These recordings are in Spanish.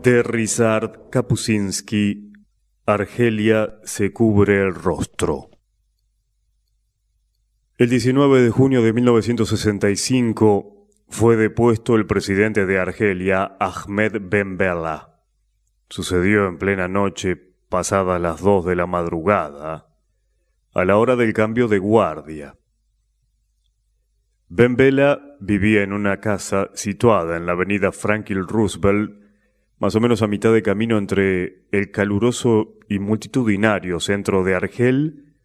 De Ryszard Kapuscinski, Argelia se cubre el rostro. El 19 de junio de 1965 fue depuesto el presidente de Argelia, Ahmed Ben Bella. Sucedió en plena noche, pasadas las 2 de la madrugada, a la hora del cambio de guardia. Ben Bella vivía en una casa situada en la avenida Franklin Roosevelt, más o menos a mitad de camino entre el caluroso y multitudinario centro de Argel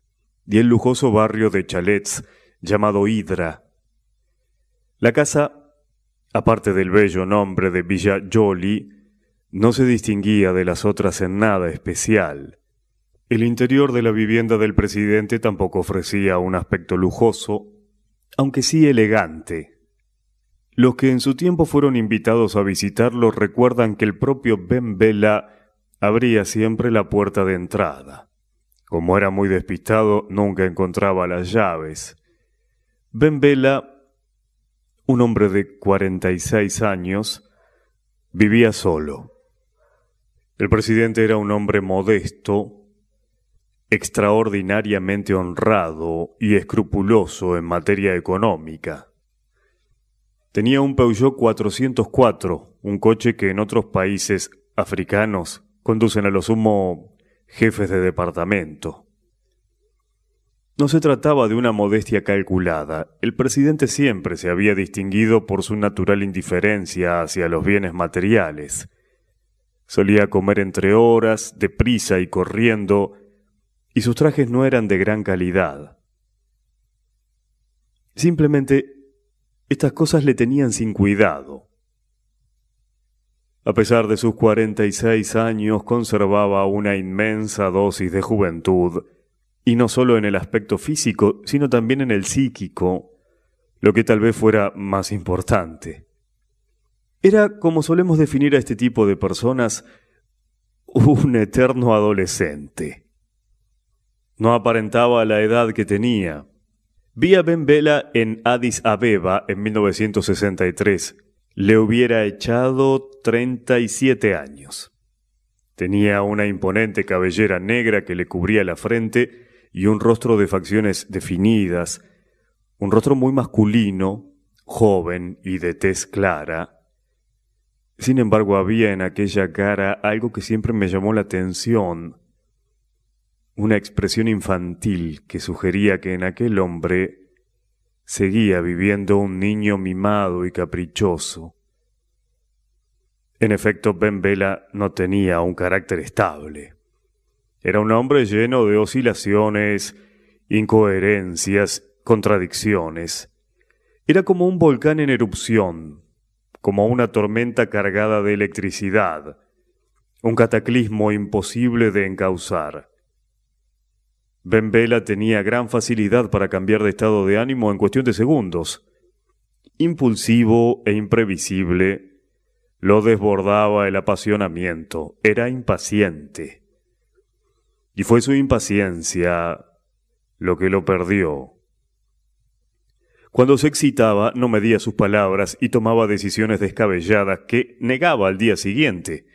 y el lujoso barrio de chalets llamado Hydra. La casa, aparte del bello nombre de Villa Jolie, no se distinguía de las otras en nada especial. El interior de la vivienda del presidente tampoco ofrecía un aspecto lujoso, aunque sí elegante. Los que en su tiempo fueron invitados a visitarlo recuerdan que el propio Ben Bella abría siempre la puerta de entrada. Como era muy despistado, nunca encontraba las llaves. Ben Bella, un hombre de 46 años, vivía solo. El presidente era un hombre modesto, extraordinariamente honrado y escrupuloso en materia económica. Tenía un Peugeot 404, un coche que en otros países africanos conducen a lo sumo jefes de departamento. No se trataba de una modestia calculada. El presidente siempre se había distinguido por su natural indiferencia hacia los bienes materiales. Solía comer entre horas, deprisa y corriendo, y sus trajes no eran de gran calidad. Simplemente estas cosas le tenían sin cuidado. A pesar de sus 46 años, conservaba una inmensa dosis de juventud, y no solo en el aspecto físico, sino también en el psíquico, lo que tal vez fuera más importante. Era, como solemos definir a este tipo de personas, un eterno adolescente. No aparentaba la edad que tenía. Vi a Ben Bella en Addis Abeba en 1963. Le hubiera echado 37 años. Tenía una imponente cabellera negra que le cubría la frente y un rostro de facciones definidas, un rostro muy masculino, joven y de tez clara. Sin embargo, había en aquella cara algo que siempre me llamó la atención, una expresión infantil que sugería que en aquel hombre seguía viviendo un niño mimado y caprichoso. En efecto, Ben Bella no tenía un carácter estable. Era un hombre lleno de oscilaciones, incoherencias, contradicciones. Era como un volcán en erupción, como una tormenta cargada de electricidad, un cataclismo imposible de encauzar. Ben Bella tenía gran facilidad para cambiar de estado de ánimo en cuestión de segundos. Impulsivo e imprevisible, lo desbordaba el apasionamiento. Era impaciente. Y fue su impaciencia lo que lo perdió. Cuando se excitaba, no medía sus palabras y tomaba decisiones descabelladas que negaba al día siguiente.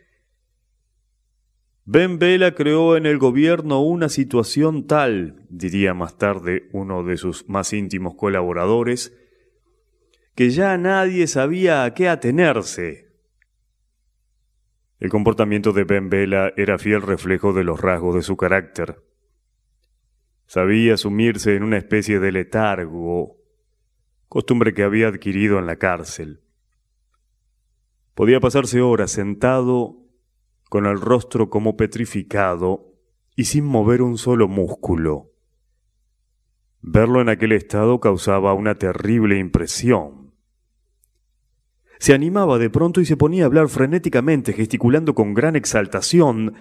Ben Bella creó en el gobierno una situación tal, diría más tarde uno de sus más íntimos colaboradores, que ya nadie sabía a qué atenerse. El comportamiento de Ben Bella era fiel reflejo de los rasgos de su carácter. Sabía sumirse en una especie de letargo, costumbre que había adquirido en la cárcel. Podía pasarse horas sentado con el rostro como petrificado y sin mover un solo músculo. Verlo en aquel estado causaba una terrible impresión. Se animaba de pronto y se ponía a hablar frenéticamente, gesticulando con gran exaltación.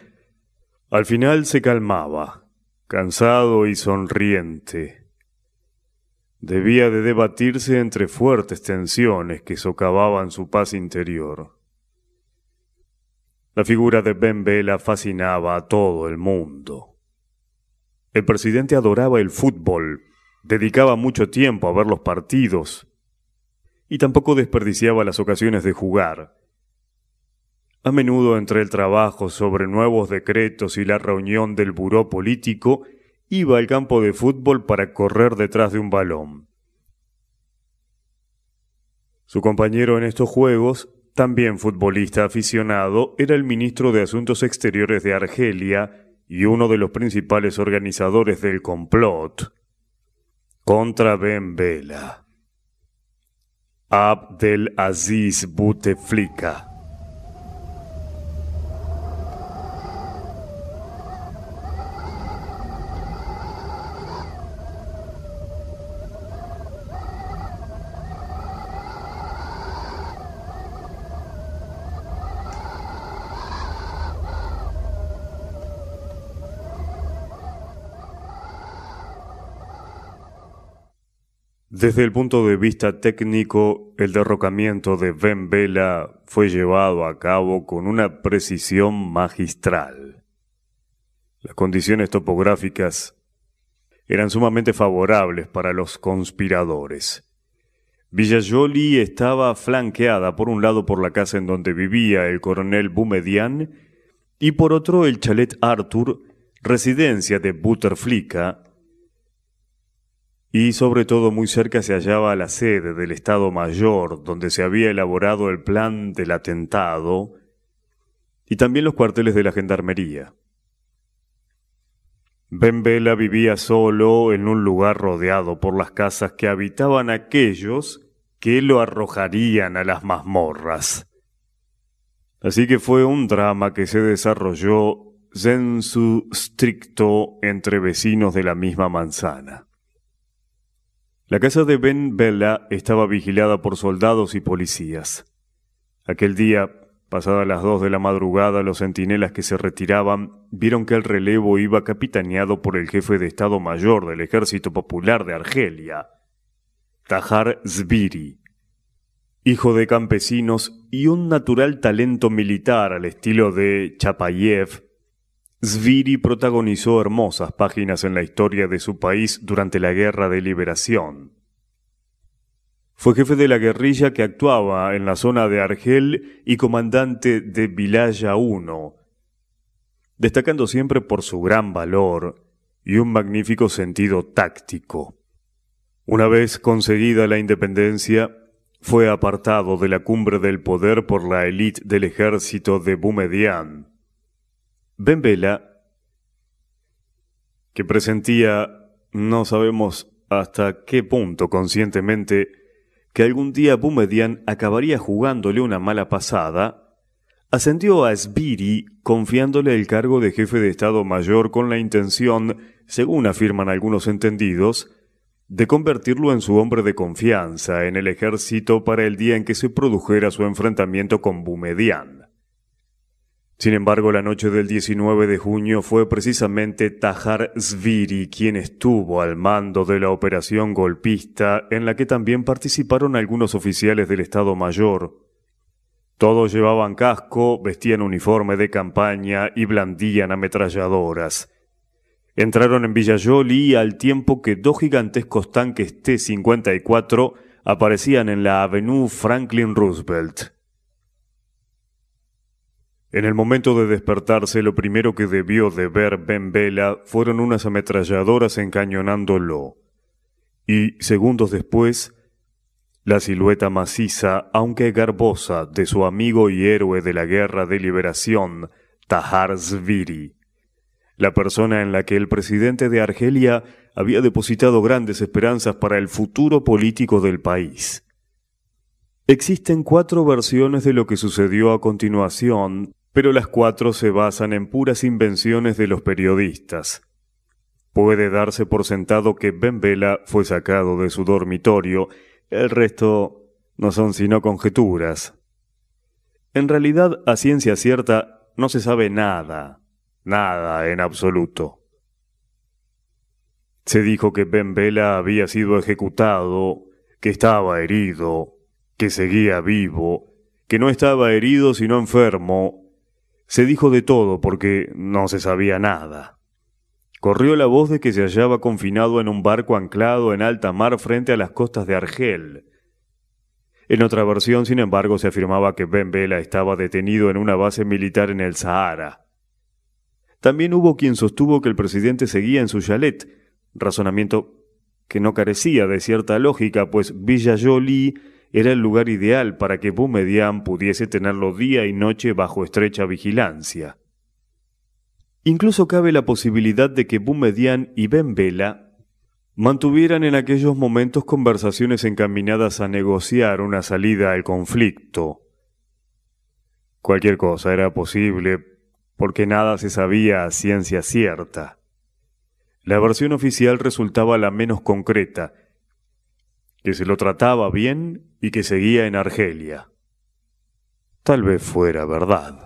Al final se calmaba, cansado y sonriente. Debía de debatirse entre fuertes tensiones que socavaban su paz interior. La figura de Ben Bella fascinaba a todo el mundo. El presidente adoraba el fútbol, dedicaba mucho tiempo a ver los partidos y tampoco desperdiciaba las ocasiones de jugar. A menudo entre el trabajo sobre nuevos decretos y la reunión del buró político, iba al campo de fútbol para correr detrás de un balón. Su compañero en estos juegos, también futbolista aficionado, era el ministro de Asuntos Exteriores de Argelia y uno de los principales organizadores del complot contra Ben Bella, Abdelaziz Bouteflika. Desde el punto de vista técnico, el derrocamiento de Ben Bella fue llevado a cabo con una precisión magistral. Las condiciones topográficas eran sumamente favorables para los conspiradores. Villa Joly estaba flanqueada por un lado por la casa en donde vivía el coronel Boumedienne y por otro el chalet Arthur, residencia de Bouteflika, y sobre todo muy cerca se hallaba la sede del Estado Mayor, donde se había elaborado el plan del atentado, y también los cuarteles de la Gendarmería. Ben Bella vivía solo en un lugar rodeado por las casas que habitaban aquellos que lo arrojarían a las mazmorras. Así que fue un drama que se desarrolló sensu stricto entre vecinos de la misma manzana. La casa de Ben Bella estaba vigilada por soldados y policías. Aquel día, pasadas las 2 de la madrugada, los centinelas que se retiraban vieron que el relevo iba capitaneado por el jefe de Estado Mayor del Ejército Popular de Argelia, Tahar Zbiri, hijo de campesinos y un natural talento militar al estilo de Chapayev. Zbiri protagonizó hermosas páginas en la historia de su país durante la Guerra de Liberación. Fue jefe de la guerrilla que actuaba en la zona de Argel y comandante de Vilaya I, destacando siempre por su gran valor y un magnífico sentido táctico. Una vez conseguida la independencia, fue apartado de la cumbre del poder por la élite del ejército de Boumedienne. Ben Bella, que presentía, no sabemos hasta qué punto conscientemente, que algún día Boumedienne acabaría jugándole una mala pasada, ascendió a Zbiri confiándole el cargo de jefe de Estado Mayor con la intención, según afirman algunos entendidos, de convertirlo en su hombre de confianza en el ejército para el día en que se produjera su enfrentamiento con Boumedienne. Sin embargo, la noche del 19 de junio fue precisamente Tahar Zbiri quien estuvo al mando de la operación golpista en la que también participaron algunos oficiales del Estado Mayor. Todos llevaban casco, vestían uniforme de campaña y blandían ametralladoras. Entraron en Villa Joly al tiempo que 2 gigantescos tanques T-54 aparecían en la Avenue Franklin Roosevelt. En el momento de despertarse, lo primero que debió de ver Ben Bella fueron unas ametralladoras encañonándolo. Y, segundos después, la silueta maciza, aunque garbosa, de su amigo y héroe de la Guerra de Liberación, Tahar Zbiri, la persona en la que el presidente de Argelia había depositado grandes esperanzas para el futuro político del país. Existen 4 versiones de lo que sucedió a continuación, pero las 4 se basan en puras invenciones de los periodistas. Puede darse por sentado que Ben Bella fue sacado de su dormitorio, el resto no son sino conjeturas. En realidad, a ciencia cierta, no se sabe nada en absoluto. Se dijo que Ben Bella había sido ejecutado, que estaba herido, que seguía vivo, que no estaba herido sino enfermo. Se dijo de todo porque no se sabía nada. Corrió la voz de que se hallaba confinado en un barco anclado en alta mar frente a las costas de Argel. En otra versión, sin embargo, se afirmaba que Ben Bella estaba detenido en una base militar en el Sahara. También hubo quien sostuvo que el presidente seguía en su chalet, razonamiento que no carecía de cierta lógica, pues Villa Jolie era el lugar ideal para que Boumedienne pudiese tenerlo día y noche bajo estrecha vigilancia. Incluso cabe la posibilidad de que Boumedienne y Ben Bella mantuvieran en aquellos momentos conversaciones encaminadas a negociar una salida al conflicto. Cualquier cosa era posible, porque nada se sabía a ciencia cierta. La versión oficial resultaba la menos concreta, que se lo trataba bien y que seguía en Argelia. Tal vez fuera verdad.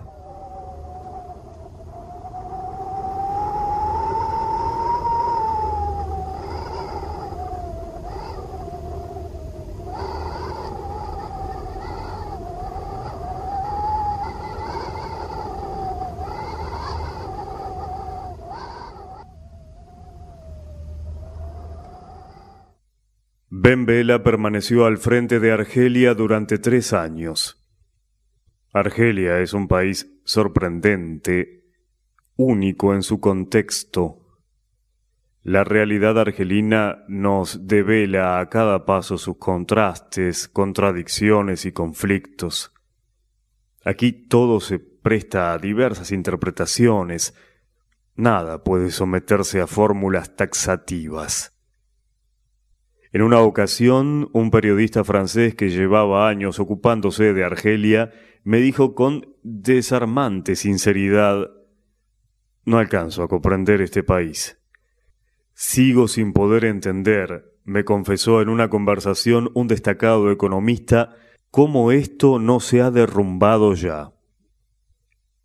Ben Bella permaneció al frente de Argelia durante 3 años. Argelia es un país sorprendente, único en su contexto. La realidad argelina nos devela a cada paso sus contrastes, contradicciones y conflictos. Aquí todo se presta a diversas interpretaciones. Nada puede someterse a fórmulas taxativas. En una ocasión, un periodista francés que llevaba años ocupándose de Argelia me dijo con desarmante sinceridad: «No alcanzo a comprender este país. Sigo sin poder entender», me confesó en una conversación un destacado economista, «cómo esto no se ha derrumbado ya».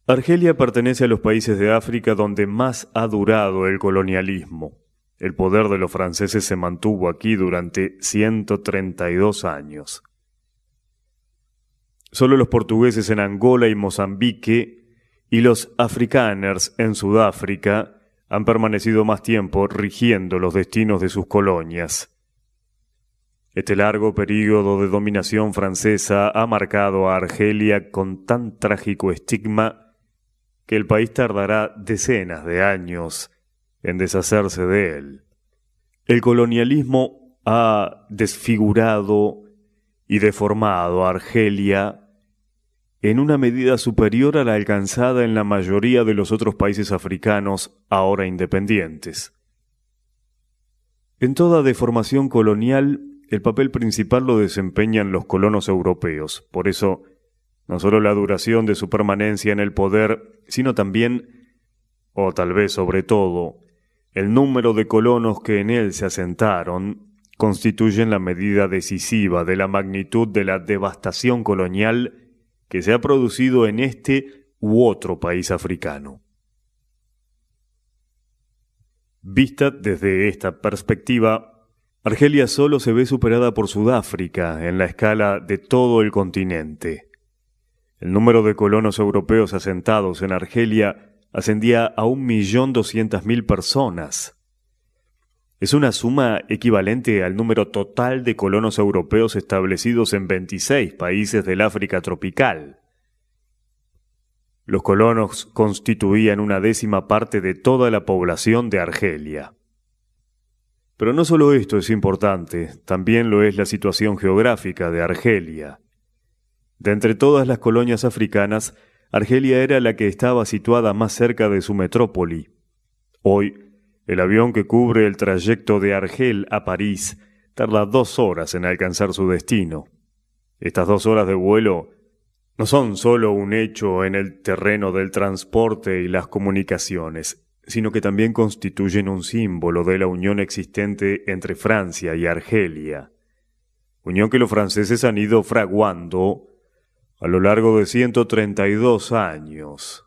Argelia pertenece a los países de África donde más ha durado el colonialismo. El poder de los franceses se mantuvo aquí durante 132 años. Solo los portugueses en Angola y Mozambique y los afrikaners en Sudáfrica han permanecido más tiempo rigiendo los destinos de sus colonias. Este largo período de dominación francesa ha marcado a Argelia con tan trágico estigma que el país tardará decenas de años en deshacerse de él. El colonialismo ha desfigurado y deformado a Argelia en una medida superior a la alcanzada en la mayoría de los otros países africanos ahora independientes. En toda deformación colonial, el papel principal lo desempeñan los colonos europeos. Por eso, no solo la duración de su permanencia en el poder, sino también, o tal vez sobre todo, el número de colonos que en él se asentaron constituyen la medida decisiva de la magnitud de la devastación colonial que se ha producido en este u otro país africano. Vista desde esta perspectiva, Argelia solo se ve superada por Sudáfrica en la escala de todo el continente. El número de colonos europeos asentados en Argelia ascendía a 1.200.000 personas. Es una suma equivalente al número total de colonos europeos establecidos en 26 países del África tropical. Los colonos constituían una 10ª parte de toda la población de Argelia. Pero no solo esto es importante, también lo es la situación geográfica de Argelia. De entre todas las colonias africanas, Argelia era la que estaba situada más cerca de su metrópoli. Hoy, el avión que cubre el trayecto de Argel a París tarda 2 horas en alcanzar su destino. Estas 2 horas de vuelo no son solo un hecho en el terreno del transporte y las comunicaciones, sino que también constituyen un símbolo de la unión existente entre Francia y Argelia. Unión que los franceses han ido fraguando a lo largo de 132 años,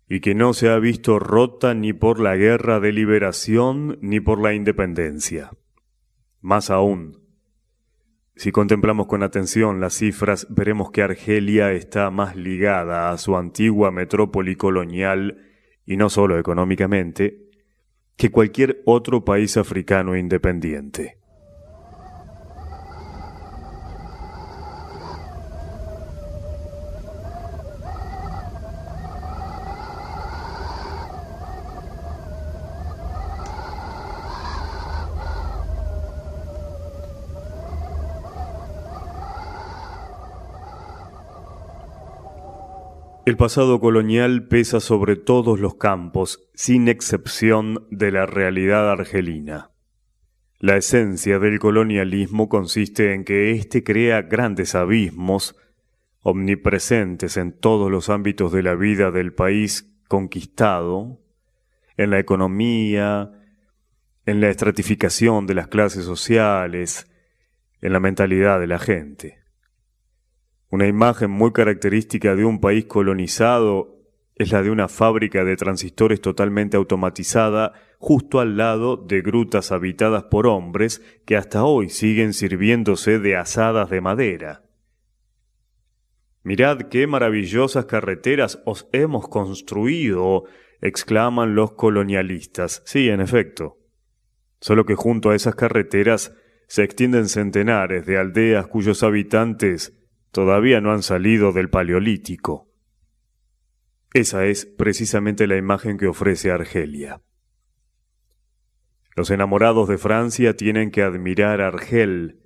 y que no se ha visto rota ni por la guerra de liberación ni por la independencia. Más aún, si contemplamos con atención las cifras, veremos que Argelia está más ligada a su antigua metrópoli colonial, y no solo económicamente, que cualquier otro país africano independiente. El pasado colonial pesa sobre todos los campos, sin excepción de la realidad argelina. La esencia del colonialismo consiste en que éste crea grandes abismos, omnipresentes en todos los ámbitos de la vida del país conquistado, en la economía, en la estratificación de las clases sociales, en la mentalidad de la gente. Una imagen muy característica de un país colonizado es la de una fábrica de transistores totalmente automatizada justo al lado de grutas habitadas por hombres que hasta hoy siguen sirviéndose de azadas de madera. «Mirad qué maravillosas carreteras os hemos construido», exclaman los colonialistas. Sí, en efecto. Solo que junto a esas carreteras se extienden centenares de aldeas cuyos habitantes todavía no han salido del Paleolítico. Esa es precisamente la imagen que ofrece Argelia. Los enamorados de Francia tienen que admirar Argel.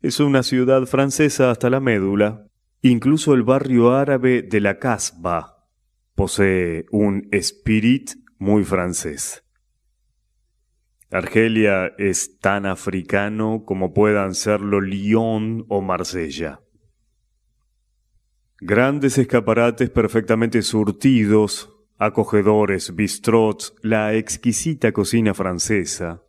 Es una ciudad francesa hasta la médula. Incluso el barrio árabe de la Casbah posee un espíritu muy francés. Argelia es tan africano como puedan serlo Lyon o Marsella. Grandes escaparates perfectamente surtidos, acogedores bistrots, la exquisita cocina francesa.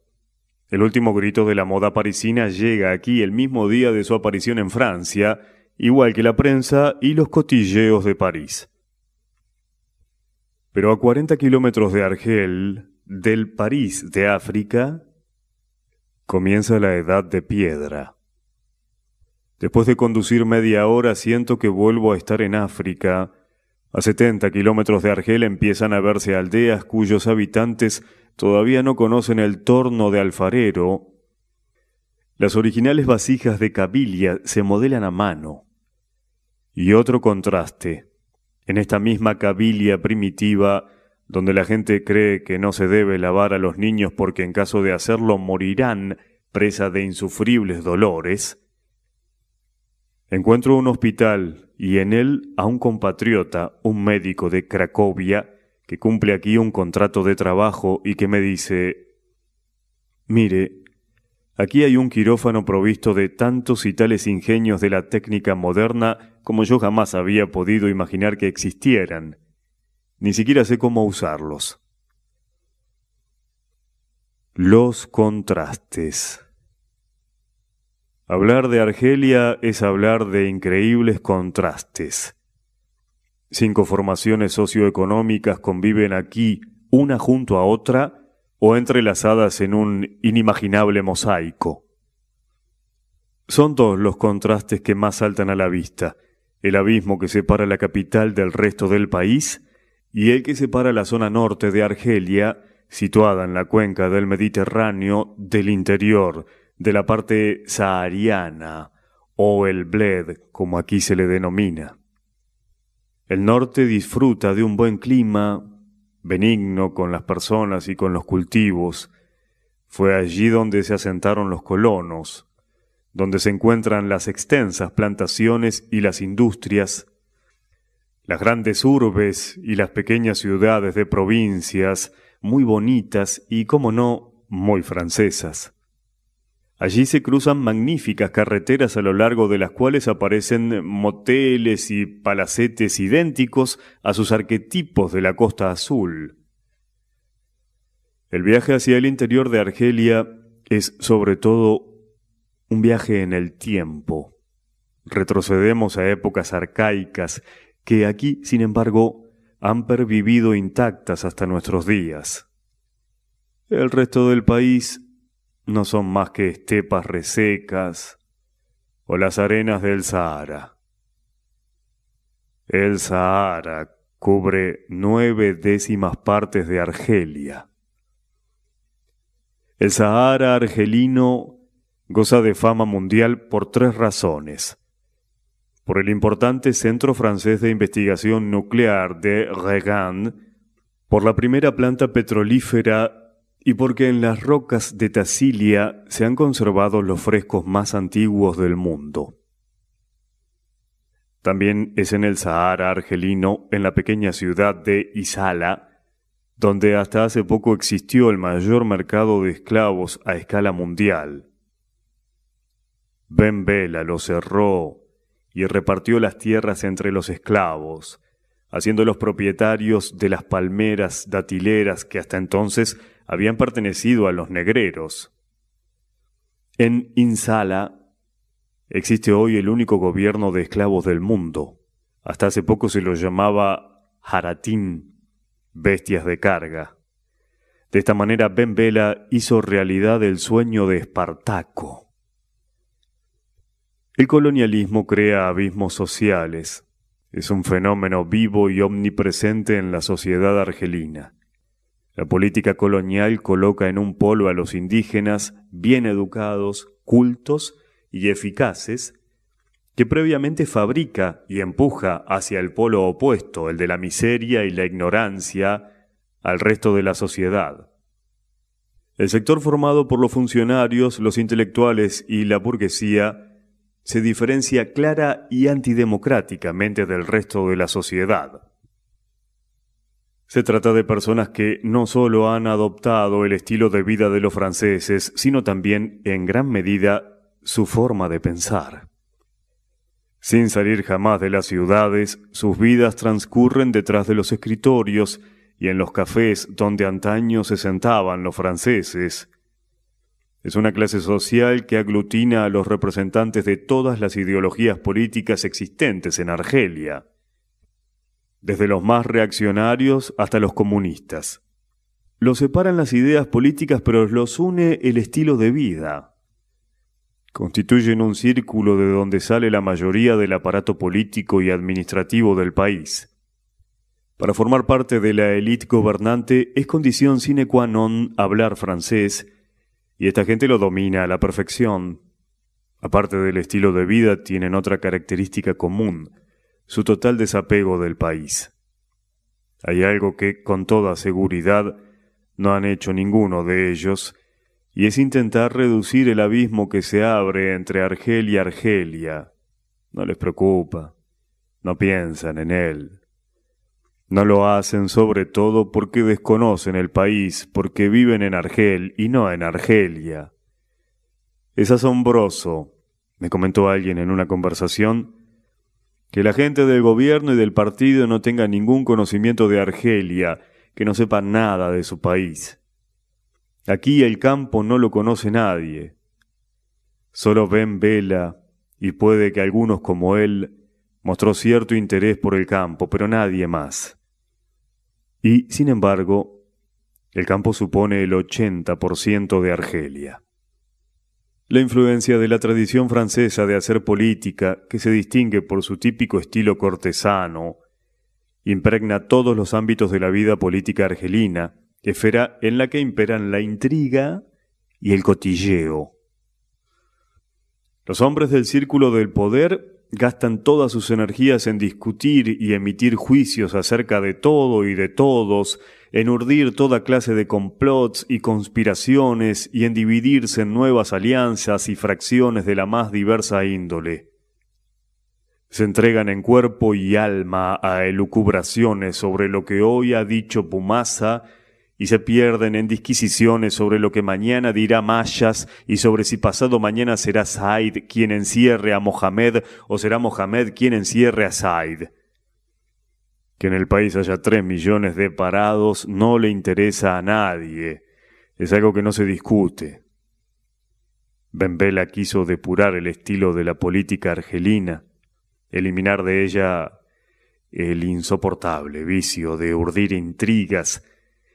El último grito de la moda parisina llega aquí el mismo día de su aparición en Francia, igual que la prensa y los cotilleos de París. Pero a 40 kilómetros de Argel, del París de África, comienza la Edad de Piedra. Después de conducir media hora siento que vuelvo a estar en África. A 70 kilómetros de Argel empiezan a verse aldeas cuyos habitantes todavía no conocen el torno de alfarero. Las originales vasijas de cabilia se modelan a mano. Y otro contraste. En esta misma cabilia primitiva, donde la gente cree que no se debe lavar a los niños porque en caso de hacerlo morirán presa de insufribles dolores, encuentro un hospital y en él a un compatriota, un médico de Cracovia, que cumple aquí un contrato de trabajo y que me dice: «Mire, aquí hay un quirófano provisto de tantos y tales ingenios de la técnica moderna como yo jamás había podido imaginar que existieran. Ni siquiera sé cómo usarlos». Los contrastes. Hablar de Argelia es hablar de increíbles contrastes. 5 formaciones socioeconómicas conviven aquí, una junto a otra, o entrelazadas en un inimaginable mosaico. Son 2 los contrastes que más saltan a la vista: el abismo que separa la capital del resto del país y el que separa la zona norte de Argelia, situada en la cuenca del Mediterráneo, del interior, de la parte sahariana, o el Bled, como aquí se le denomina. El norte disfruta de un buen clima, benigno con las personas y con los cultivos. Fue allí donde se asentaron los colonos, donde se encuentran las extensas plantaciones y las industrias, las grandes urbes y las pequeñas ciudades de provincias, muy bonitas y, como no, muy francesas. Allí se cruzan magníficas carreteras a lo largo de las cuales aparecen moteles y palacetes idénticos a sus arquetipos de la Costa Azul. El viaje hacia el interior de Argelia es, sobre todo, un viaje en el tiempo. Retrocedemos a épocas arcaicas que aquí, sin embargo, han pervivido intactas hasta nuestros días. El resto del país no son más que estepas resecas o las arenas del Sahara. El Sahara cubre 9/10 partes de Argelia. El Sahara argelino goza de fama mundial por 3 razones: por el importante Centro Francés de Investigación Nuclear de Regan, por la primera planta petrolífera y porque en las rocas de Tassilia se han conservado los frescos más antiguos del mundo. También es en el Sahara argelino, en la pequeña ciudad de Isala, donde hasta hace poco existió el mayor mercado de esclavos a escala mundial. Ben Bella lo cerró y repartió las tierras entre los esclavos, haciéndolos propietarios de las palmeras datileras que hasta entonces habían pertenecido a los negreros. En Insala existe hoy el único gobierno de esclavos del mundo. Hasta hace poco se lo llamaba Haratín, bestias de carga. De esta manera Ben Bella hizo realidad el sueño de Espartaco. El colonialismo crea abismos sociales. Es un fenómeno vivo y omnipresente en la sociedad argelina. La política colonial coloca en un polo a los indígenas bien educados, cultos y eficaces, que previamente fabrica y empuja hacia el polo opuesto, el de la miseria y la ignorancia, al resto de la sociedad. El sector formado por los funcionarios, los intelectuales y la burguesía se diferencia clara y antidemocráticamente del resto de la sociedad. Se trata de personas que no solo han adoptado el estilo de vida de los franceses, sino también, en gran medida, su forma de pensar. Sin salir jamás de las ciudades, sus vidas transcurren detrás de los escritorios y en los cafés donde antaño se sentaban los franceses. Es una clase social que aglutina a los representantes de todas las ideologías políticas existentes en Argelia, desde los más reaccionarios hasta los comunistas. Los separan las ideas políticas, pero los une el estilo de vida. Constituyen un círculo de donde sale la mayoría del aparato político y administrativo del país. Para formar parte de la élite gobernante es condición sine qua non hablar francés, y esta gente lo domina a la perfección. Aparte del estilo de vida, tienen otra característica común: su total desapego del país. Hay algo que, con toda seguridad, no han hecho ninguno de ellos, y es intentar reducir el abismo que se abre entre Argel y Argelia. No les preocupa, no piensan en él. No lo hacen sobre todo porque desconocen el país, porque viven en Argel y no en Argelia. Es asombroso, me comentó alguien en una conversación, que la gente del gobierno y del partido no tenga ningún conocimiento de Argelia, que no sepa nada de su país. Aquí el campo no lo conoce nadie. Solo Ben Bella, y puede que algunos como él, mostró cierto interés por el campo, pero nadie más. Y, sin embargo, el campo supone el 80% de Argelia. La influencia de la tradición francesa de hacer política, que se distingue por su típico estilo cortesano, impregna todos los ámbitos de la vida política argelina, esfera en la que imperan la intriga y el cotilleo. Los hombres del círculo del poder gastan todas sus energías en discutir y emitir juicios acerca de todo y de todos, en urdir toda clase de complots y conspiraciones y en dividirse en nuevas alianzas y fracciones de la más diversa índole. Se entregan en cuerpo y alma a elucubraciones sobre lo que hoy ha dicho Pumasa y se pierden en disquisiciones sobre lo que mañana dirá Mayas y sobre si pasado mañana será Said quien encierre a Mohamed o será Mohamed quien encierre a Said. Que en el país haya 3 millones de parados no le interesa a nadie, es algo que no se discute. Ben Bella quiso depurar el estilo de la política argelina, eliminar de ella el insoportable vicio de urdir intrigas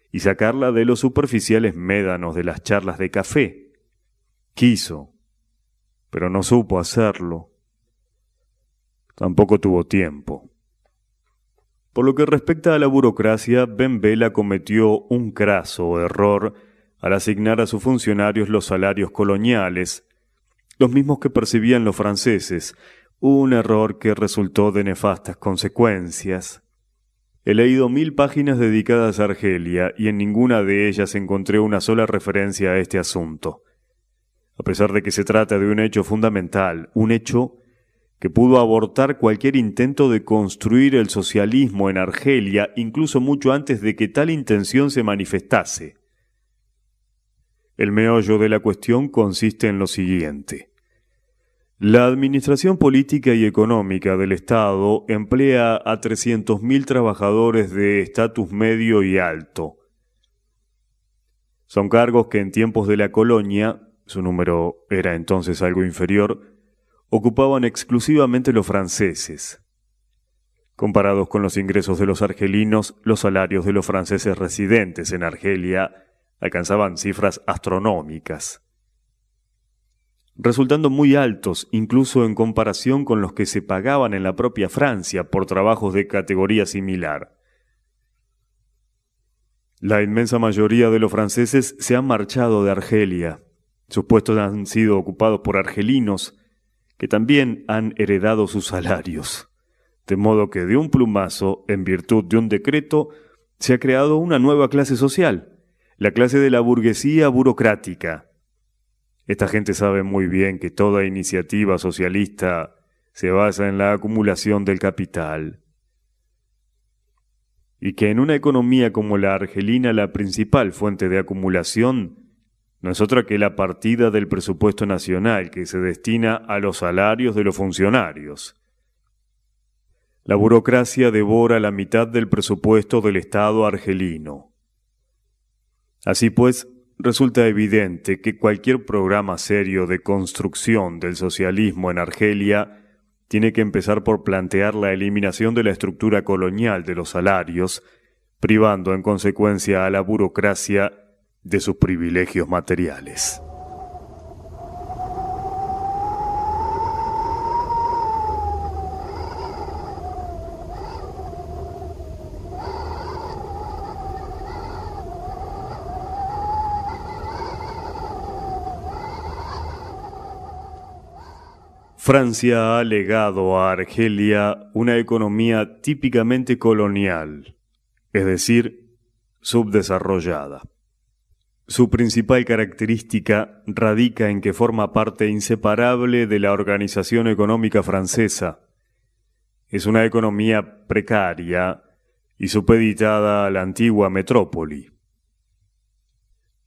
y sacarla de los superficiales médanos de las charlas de café. Quiso, pero no supo hacerlo. Tampoco tuvo tiempo. Por lo que respecta a la burocracia, Ben Bella cometió un craso error al asignar a sus funcionarios los salarios coloniales, los mismos que percibían los franceses, un error que resultó de nefastas consecuencias. He leído 1000 páginas dedicadas a Argelia y en ninguna de ellas encontré una sola referencia a este asunto. A pesar de que se trata de un hecho fundamental, un hecho que pudo abortar cualquier intento de construir el socialismo en Argelia, incluso mucho antes de que tal intención se manifestase. El meollo de la cuestión consiste en lo siguiente. La administración política y económica del Estado emplea a 300.000 trabajadores de estatus medio y alto. Son cargos que en tiempos de la colonia, su número era entonces algo inferior, ocupaban exclusivamente los franceses. Comparados con los ingresos de los argelinos, los salarios de los franceses residentes en Argelia alcanzaban cifras astronómicas, resultando muy altos incluso en comparación con los que se pagaban en la propia Francia por trabajos de categoría similar. La inmensa mayoría de los franceses se han marchado de Argelia. Sus puestos han sido ocupados por argelinos que también han heredado sus salarios, de modo que de un plumazo, en virtud de un decreto, se ha creado una nueva clase social, la clase de la burguesía burocrática. Esta gente sabe muy bien que toda iniciativa socialista se basa en la acumulación del capital, y que en una economía como la argelina la principal fuente de acumulación no es otra que la partida del presupuesto nacional que se destina a los salarios de los funcionarios. La burocracia devora la mitad del presupuesto del Estado argelino. Así pues, resulta evidente que cualquier programa serio de construcción del socialismo en Argelia tiene que empezar por plantear la eliminación de la estructura colonial de los salarios, privando en consecuencia a la burocracia de sus privilegios materiales. Francia ha legado a Argelia una economía típicamente colonial, es decir, subdesarrollada. Su principal característica radica en que forma parte inseparable de la organización económica francesa. Es una economía precaria y supeditada a la antigua metrópoli.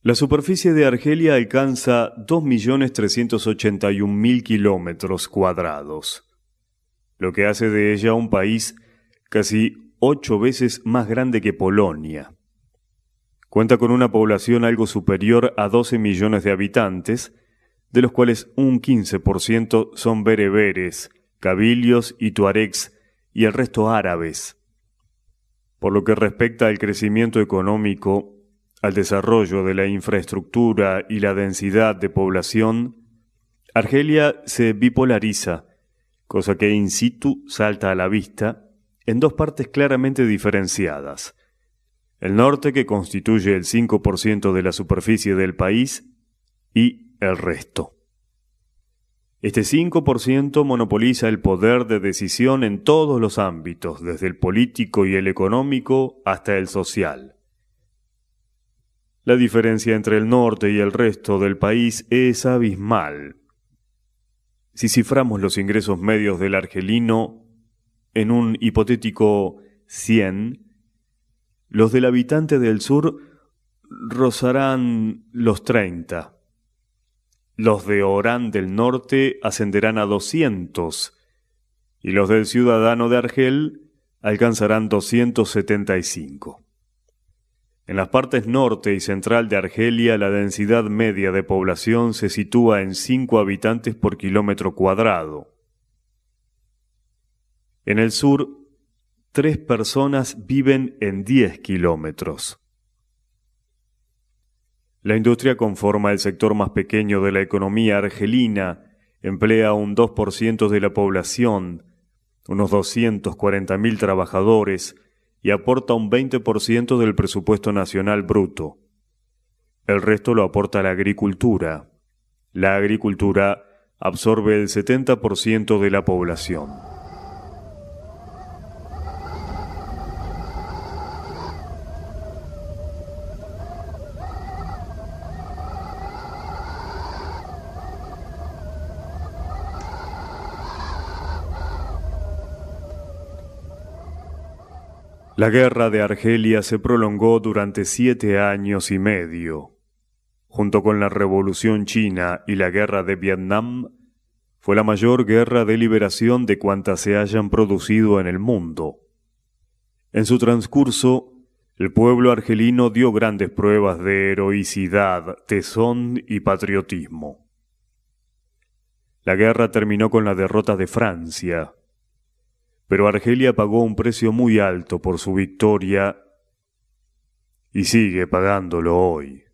La superficie de Argelia alcanza 2.381.000 kilómetros cuadrados, lo que hace de ella un país casi 8 veces más grande que Polonia. Cuenta con una población algo superior a 12 millones de habitantes, de los cuales un 15% son bereberes, cabilios y tuaregs, y el resto árabes. Por lo que respecta al crecimiento económico, al desarrollo de la infraestructura y la densidad de población, Argelia se bipolariza, cosa que in situ salta a la vista, en dos partes claramente diferenciadas. El norte, que constituye el 5% de la superficie del país, y el resto. Este 5% monopoliza el poder de decisión en todos los ámbitos, desde el político y el económico hasta el social. La diferencia entre el norte y el resto del país es abismal. Si ciframos los ingresos medios del argelino en un hipotético 100, los del habitante del sur rozarán los 30. Los de Orán del norte ascenderán a 200 y los del ciudadano de Argel alcanzarán 275. En las partes norte y central de Argelia, la densidad media de población se sitúa en 5 habitantes por kilómetro cuadrado. En el sur, 3 personas viven en 10 kilómetros. La industria conforma el sector más pequeño de la economía argelina, emplea un 2% de la población, unos 240.000 trabajadores, y aporta un 20% del presupuesto nacional bruto. El resto lo aporta la agricultura. La agricultura absorbe el 70% de la población. La guerra de Argelia se prolongó durante 7 años y medio. Junto con la Revolución China y la Guerra de Vietnam, fue la mayor guerra de liberación de cuantas se hayan producido en el mundo. En su transcurso, el pueblo argelino dio grandes pruebas de heroicidad, tesón y patriotismo. La guerra terminó con la derrota de Francia, pero Argelia pagó un precio muy alto por su victoria y sigue pagándolo hoy.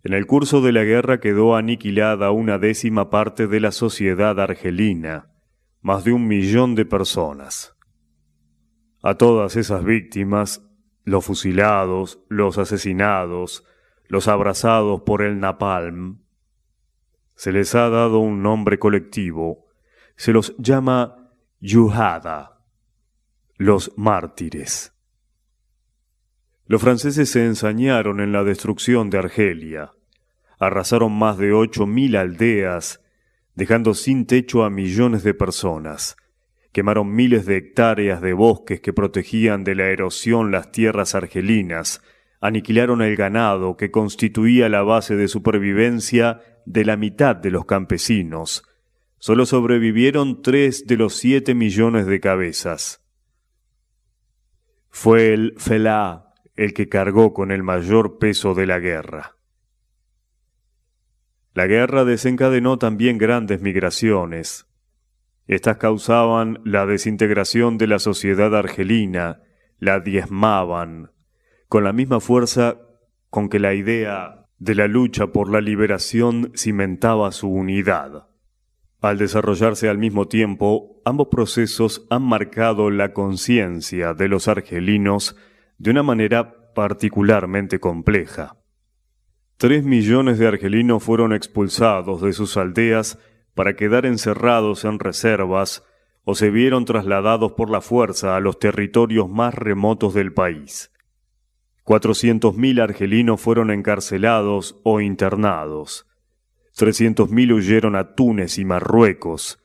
En el curso de la guerra quedó aniquilada 1/10 parte de la sociedad argelina, más de 1 millón de personas. A todas esas víctimas, los fusilados, los asesinados, los abrasados por el napalm, se les ha dado un nombre colectivo, se los llama Yuhada, los mártires. Los franceses se ensañaron en la destrucción de Argelia. Arrasaron más de 8.000 aldeas, dejando sin techo a millones de personas. Quemaron miles de hectáreas de bosques que protegían de la erosión las tierras argelinas. Aniquilaron el ganado que constituía la base de supervivencia de la mitad de los campesinos. Solo sobrevivieron 3 de los 7 millones de cabezas. Fue el Felah el que cargó con el mayor peso de la guerra. La guerra desencadenó también grandes migraciones. Estas causaban la desintegración de la sociedad argelina, la diezmaban, con la misma fuerza con que la idea de la lucha por la liberación cimentaba su unidad. Al desarrollarse al mismo tiempo, ambos procesos han marcado la conciencia de los argelinos de una manera particularmente compleja. 3 millones de argelinos fueron expulsados de sus aldeas para quedar encerrados en reservas o se vieron trasladados por la fuerza a los territorios más remotos del país. 400.000 argelinos fueron encarcelados o internados. 300.000 huyeron a Túnez y Marruecos.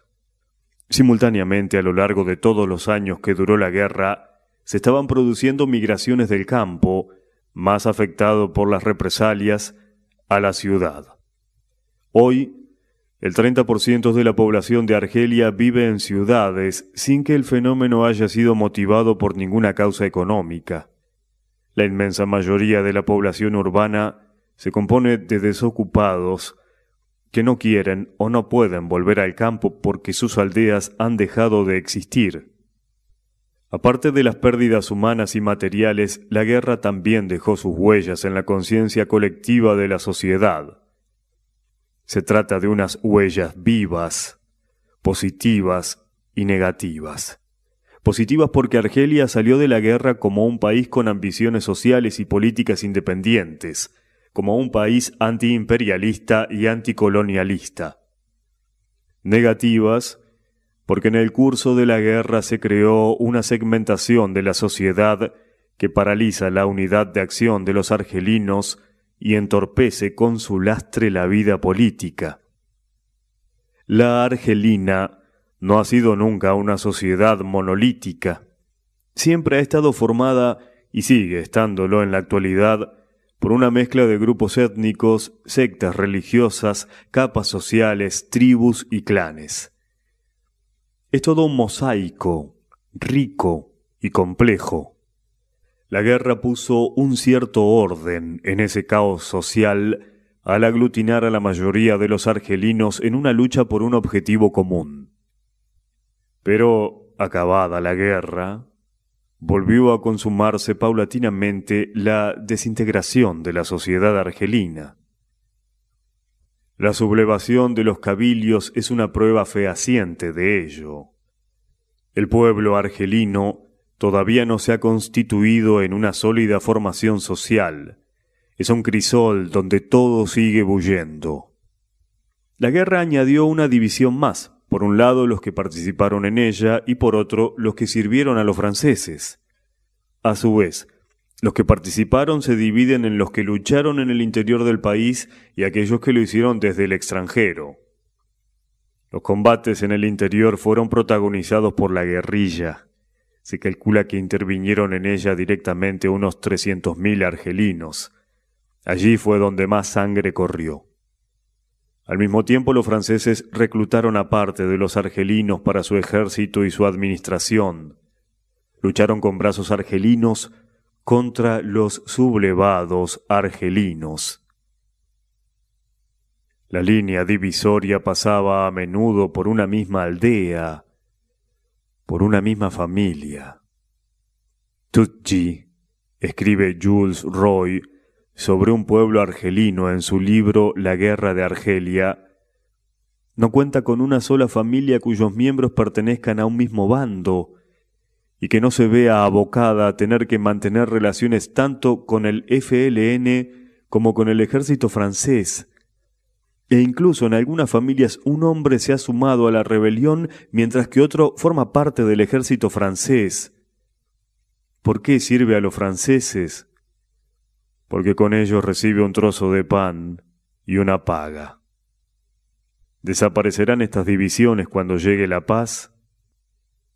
Simultáneamente, a lo largo de todos los años que duró la guerra, se estaban produciendo migraciones del campo, más afectado por las represalias, a la ciudad. Hoy, el 30% de la población de Argelia vive en ciudades sin que el fenómeno haya sido motivado por ninguna causa económica. La inmensa mayoría de la población urbana se compone de desocupados que no quieren o no pueden volver al campo porque sus aldeas han dejado de existir. Aparte de las pérdidas humanas y materiales, la guerra también dejó sus huellas en la conciencia colectiva de la sociedad. Se trata de unas huellas vivas, positivas y negativas. Positivas porque Argelia salió de la guerra como un país con ambiciones sociales y políticas independientes, como un país antiimperialista y anticolonialista. Negativas porque en el curso de la guerra se creó una segmentación de la sociedad que paraliza la unidad de acción de los argelinos y entorpece con su lastre la vida política. La argelina no ha sido nunca una sociedad monolítica. Siempre ha estado formada, y sigue estándolo en la actualidad, por una mezcla de grupos étnicos, sectas religiosas, capas sociales, tribus y clanes. Es todo un mosaico, rico y complejo. La guerra puso un cierto orden en ese caos social al aglutinar a la mayoría de los argelinos en una lucha por un objetivo común. Pero, acabada la guerra, volvió a consumarse paulatinamente la desintegración de la sociedad argelina. La sublevación de los cabilios es una prueba fehaciente de ello. El pueblo argelino todavía no se ha constituido en una sólida formación social. Es un crisol donde todo sigue bullendo. La guerra añadió una división más. Por un lado los que participaron en ella y por otro los que sirvieron a los franceses. A su vez, los que participaron se dividen en los que lucharon en el interior del país y aquellos que lo hicieron desde el extranjero. Los combates en el interior fueron protagonizados por la guerrilla. Se calcula que intervinieron en ella directamente unos 300.000 argelinos. Allí fue donde más sangre corrió. Al mismo tiempo, los franceses reclutaron a parte de los argelinos para su ejército y su administración. Lucharon con brazos argelinos contra los sublevados argelinos. La línea divisoria pasaba a menudo por una misma aldea, por una misma familia. Tutji, escribe Jules Roy sobre un pueblo argelino en su libro La guerra de Argelia, no cuenta con una sola familia cuyos miembros pertenezcan a un mismo bando y que no se vea abocada a tener que mantener relaciones tanto con el FLN como con el ejército francés. E incluso en algunas familias un hombre se ha sumado a la rebelión mientras que otro forma parte del ejército francés. ¿Por qué sirve a los franceses? Porque con ellos recibe un trozo de pan y una paga. ¿Desaparecerán estas divisiones cuando llegue la paz?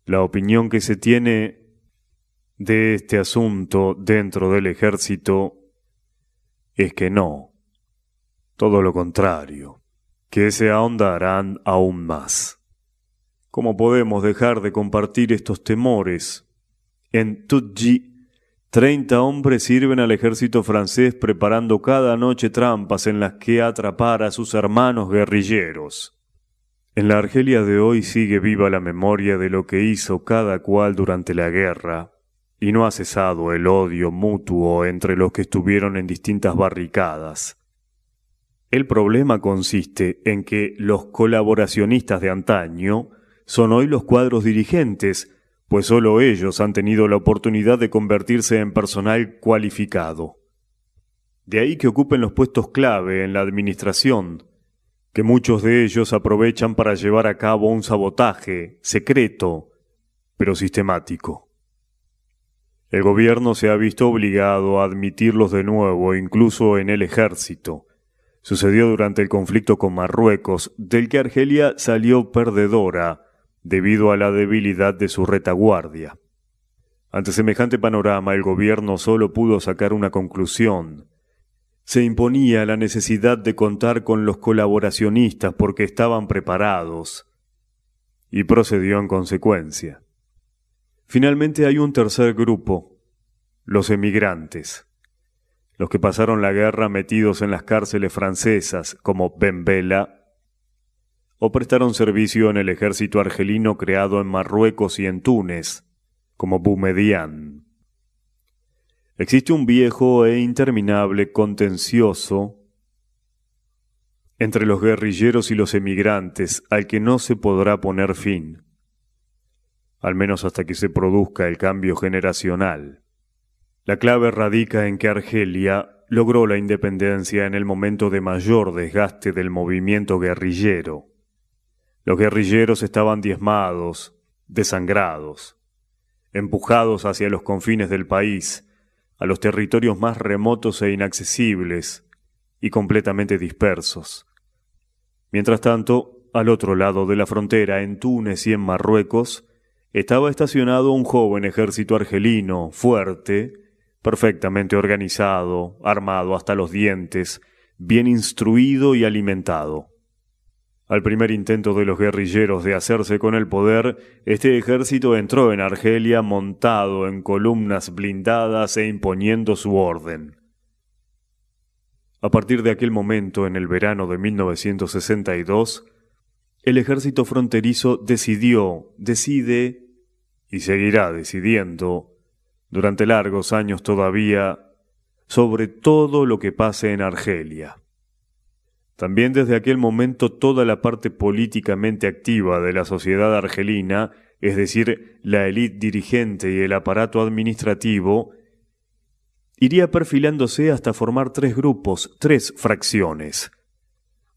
La opinión que se tiene de este asunto dentro del ejército es que no. Todo lo contrario, que se ahondarán aún más. ¿Cómo podemos dejar de compartir estos temores? En Tutji, 30 hombres sirven al ejército francés preparando cada noche trampas en las que atrapar a sus hermanos guerrilleros. En la Argelia de hoy sigue viva la memoria de lo que hizo cada cual durante la guerra, y no ha cesado el odio mutuo entre los que estuvieron en distintas barricadas. El problema consiste en que los colaboracionistas de antaño son hoy los cuadros dirigentes, pues solo ellos han tenido la oportunidad de convertirse en personal cualificado. De ahí que ocupen los puestos clave en la administración, que muchos de ellos aprovechan para llevar a cabo un sabotaje secreto, pero sistemático. El gobierno se ha visto obligado a admitirlos de nuevo, incluso en el ejército. Sucedió durante el conflicto con Marruecos, del que Argelia salió perdedora debido a la debilidad de su retaguardia. Ante semejante panorama, el gobierno solo pudo sacar una conclusión. Se imponía la necesidad de contar con los colaboracionistas porque estaban preparados, y procedió en consecuencia. Finalmente hay un tercer grupo, los emigrantes. Los que pasaron la guerra metidos en las cárceles francesas, como Ben Bella, o prestaron servicio en el ejército argelino creado en Marruecos y en Túnez, como Boumediene. Existe un viejo e interminable contencioso entre los guerrilleros y los emigrantes al que no se podrá poner fin, al menos hasta que se produzca el cambio generacional. La clave radica en que Argelia logró la independencia en el momento de mayor desgaste del movimiento guerrillero. Los guerrilleros estaban diezmados, desangrados, empujados hacia los confines del país, a los territorios más remotos e inaccesibles, y completamente dispersos. Mientras tanto, al otro lado de la frontera, en Túnez y en Marruecos, estaba estacionado un joven ejército argelino, fuerte, perfectamente organizado, armado hasta los dientes, bien instruido y alimentado. Al primer intento de los guerrilleros de hacerse con el poder, este ejército entró en Argelia montado en columnas blindadas e imponiendo su orden. A partir de aquel momento, en el verano de 1962, el ejército fronterizo decide y seguirá decidiendo durante largos años todavía sobre todo lo que pase en Argelia. También desde aquel momento toda la parte políticamente activa de la sociedad argelina, es decir, la élite dirigente y el aparato administrativo, iría perfilándose hasta formar tres grupos, tres fracciones: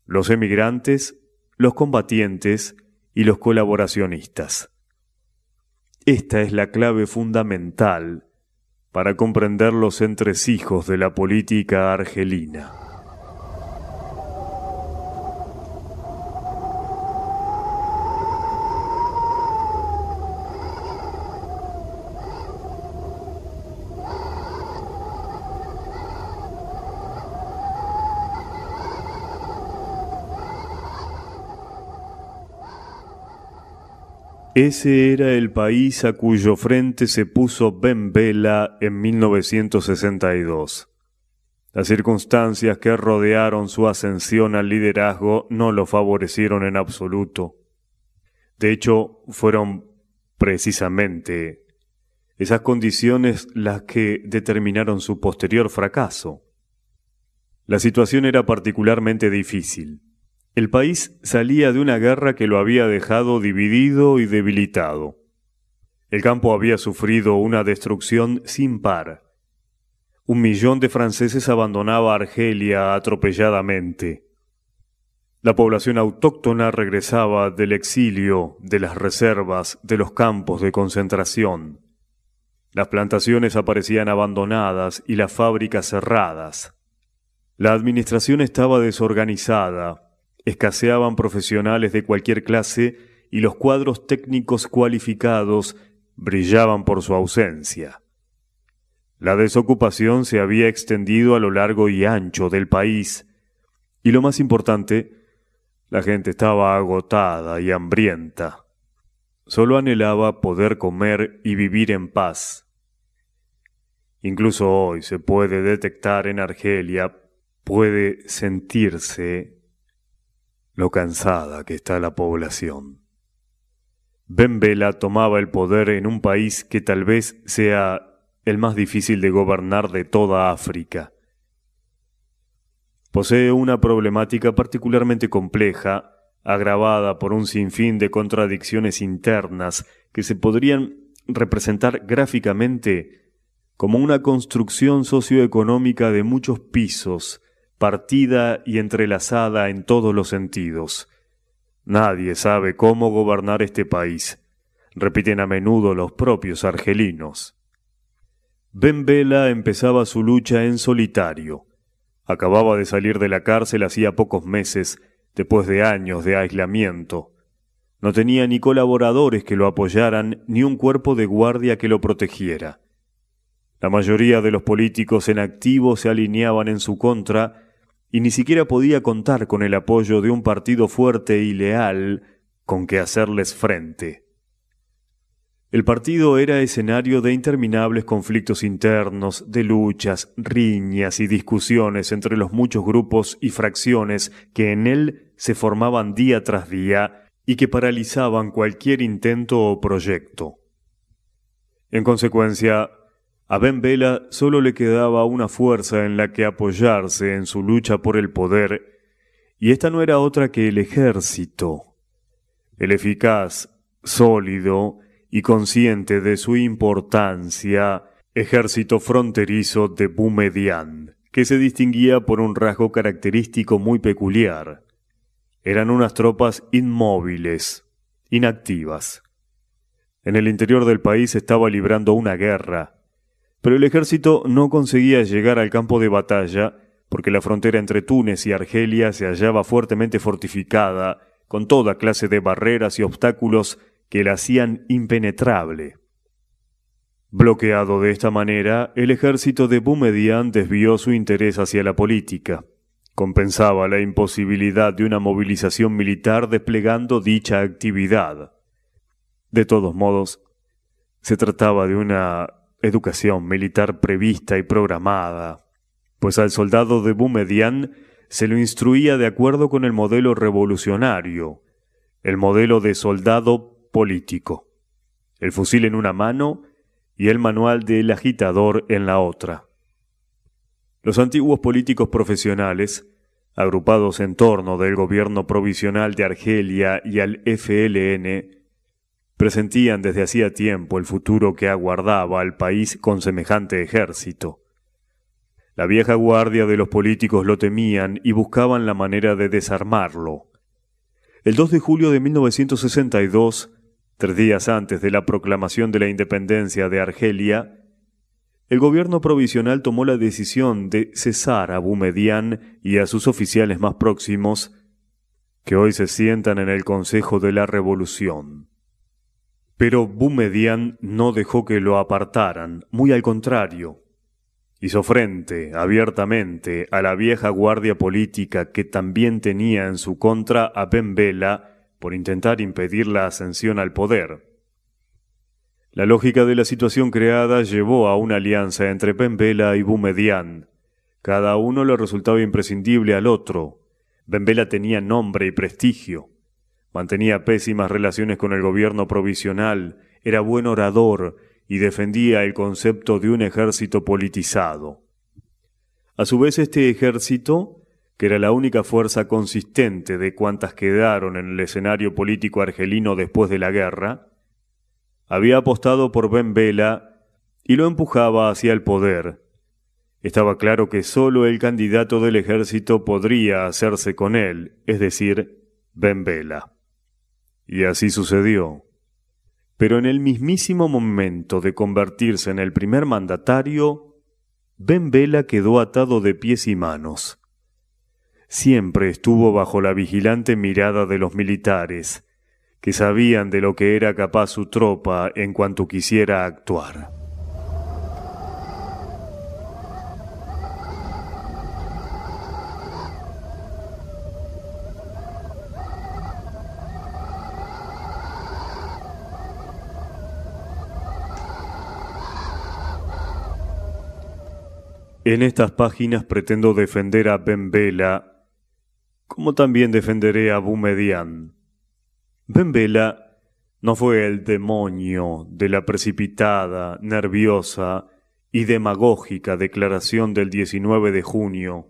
los emigrantes, los combatientes y los colaboracionistas. Esta es la clave fundamental para comprender los entresijos de la política argelina. Ese era el país a cuyo frente se puso Ben Bella en 1962. Las circunstancias que rodearon su ascensión al liderazgo no lo favorecieron en absoluto. De hecho, fueron precisamente esas condiciones las que determinaron su posterior fracaso. La situación era particularmente difícil. El país salía de una guerra que lo había dejado dividido y debilitado. El campo había sufrido una destrucción sin par. 1 millón de franceses abandonaba Argelia atropelladamente. La población autóctona regresaba del exilio, de las reservas, de los campos de concentración. Las plantaciones aparecían abandonadas y las fábricas cerradas. La administración estaba desorganizada. Escaseaban profesionales de cualquier clase y los cuadros técnicos cualificados brillaban por su ausencia. La desocupación se había extendido a lo largo y ancho del país, y lo más importante, la gente estaba agotada y hambrienta. Solo anhelaba poder comer y vivir en paz. Incluso hoy se puede detectar en Argelia, puede sentirse lo cansada que está la población. Ben Bella tomaba el poder en un país que tal vez sea el más difícil de gobernar de toda África. Posee una problemática particularmente compleja, agravada por un sinfín de contradicciones internas que se podrían representar gráficamente como una construcción socioeconómica de muchos pisos, partida y entrelazada en todos los sentidos. Nadie sabe cómo gobernar este país, repiten a menudo los propios argelinos. Ben Bella empezaba su lucha en solitario. Acababa de salir de la cárcel hacía pocos meses, después de años de aislamiento. No tenía ni colaboradores que lo apoyaran, ni un cuerpo de guardia que lo protegiera. La mayoría de los políticos en activo se alineaban en su contra y ni siquiera podía contar con el apoyo de un partido fuerte y leal con que hacerles frente. El partido era escenario de interminables conflictos internos, de luchas, riñas y discusiones entre los muchos grupos y fracciones que en él se formaban día tras día y que paralizaban cualquier intento o proyecto. En consecuencia, a Ben Bella solo le quedaba una fuerza en la que apoyarse en su lucha por el poder, y esta no era otra que el ejército, el eficaz, sólido y consciente de su importancia ejército fronterizo de Boumedienne, que se distinguía por un rasgo característico muy peculiar. Eran unas tropas inmóviles, inactivas. En el interior del país estaba librando una guerra, pero el ejército no conseguía llegar al campo de batalla porque la frontera entre Túnez y Argelia se hallaba fuertemente fortificada, con toda clase de barreras y obstáculos que la hacían impenetrable. Bloqueado de esta manera, el ejército de Boumedienne desvió su interés hacia la política. Compensaba la imposibilidad de una movilización militar desplegando dicha actividad. De todos modos, se trataba de una educación militar prevista y programada, pues al soldado de Boumedienne se lo instruía de acuerdo con el modelo revolucionario, el modelo de soldado político, el fusil en una mano y el manual del agitador en la otra. Los antiguos políticos profesionales, agrupados en torno del gobierno provisional de Argelia y al FLN, presentían desde hacía tiempo el futuro que aguardaba al país con semejante ejército. La vieja guardia de los políticos lo temían y buscaban la manera de desarmarlo. El 2 de julio de 1962, 3 días antes de la proclamación de la independencia de Argelia, el gobierno provisional tomó la decisión de cesar a Boumedienne y a sus oficiales más próximos, que hoy se sientan en el Consejo de la Revolución. Pero Boumedienne no dejó que lo apartaran, muy al contrario. Hizo frente, abiertamente, a la vieja guardia política que también tenía en su contra a Ben Bella, por intentar impedir la ascensión al poder. La lógica de la situación creada llevó a una alianza entre Ben Bella y Boumedienne. Cada uno le resultaba imprescindible al otro. Ben Bella tenía nombre y prestigio. Mantenía pésimas relaciones con el gobierno provisional, era buen orador y defendía el concepto de un ejército politizado. A su vez, este ejército, que era la única fuerza consistente de cuantas quedaron en el escenario político argelino después de la guerra, había apostado por Ben Bella y lo empujaba hacia el poder. Estaba claro que solo el candidato del ejército podría hacerse con él, es decir, Ben Bella. Y así sucedió. Pero en el mismísimo momento de convertirse en el primer mandatario, Ben Bella quedó atado de pies y manos. Siempre estuvo bajo la vigilante mirada de los militares, que sabían de lo que era capaz su tropa en cuanto quisiera actuar. En estas páginas pretendo defender a Ben Bella, como también defenderé a Boumedienne. Ben Bella no fue el demonio de la precipitada, nerviosa y demagógica declaración del 19 de junio.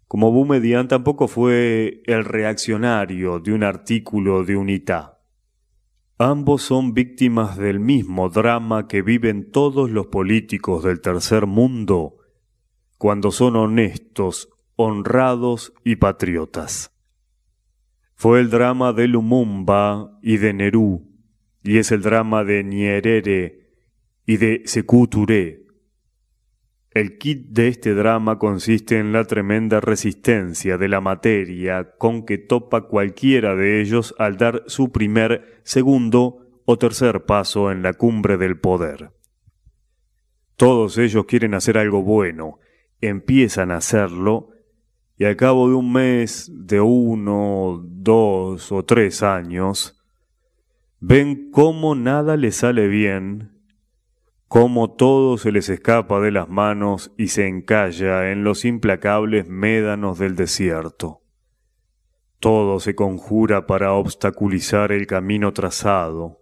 Como Boumedienne tampoco fue el reaccionario de un artículo de UNITA. Ambos son víctimas del mismo drama que viven todos los políticos del tercer mundo cuando son honestos, honrados y patriotas. Fue el drama de Lumumba y de Nehru, y es el drama de Nyerere y de Sékou Touré. El kit de este drama consiste en la tremenda resistencia de la materia con que topa cualquiera de ellos al dar su primer, segundo o tercer paso en la cumbre del poder. Todos ellos quieren hacer algo bueno, empiezan a hacerlo, y al cabo de un mes, de 1, 2 o 3 años, ven cómo nada les sale bien, cómo todo se les escapa de las manos y se encalla en los implacables médanos del desierto. Todo se conjura para obstaculizar el camino trazado,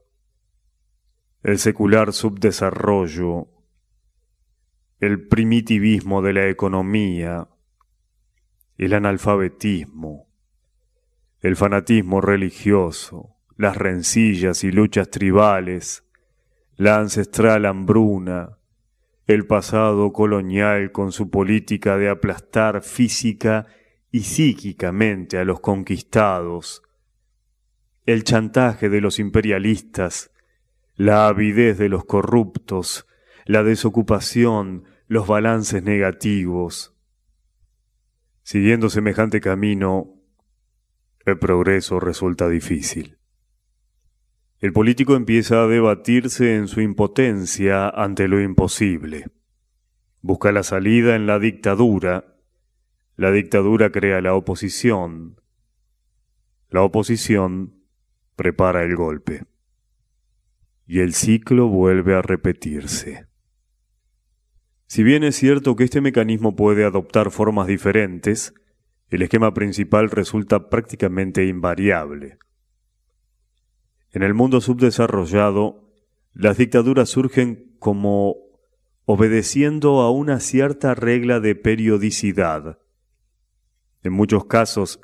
el secular subdesarrollo, el primitivismo de la economía, el analfabetismo, el fanatismo religioso, las rencillas y luchas tribales, la ancestral hambruna, el pasado colonial con su política de aplastar física y psíquicamente a los conquistados, el chantaje de los imperialistas, la avidez de los corruptos, la desocupación, los balances negativos. Siguiendo semejante camino, el progreso resulta difícil. El político empieza a debatirse en su impotencia ante lo imposible. Busca la salida en la dictadura crea la oposición prepara el golpe. Y el ciclo vuelve a repetirse. Si bien es cierto que este mecanismo puede adoptar formas diferentes, el esquema principal resulta prácticamente invariable. En el mundo subdesarrollado, las dictaduras surgen como obedeciendo a una cierta regla de periodicidad. En muchos casos,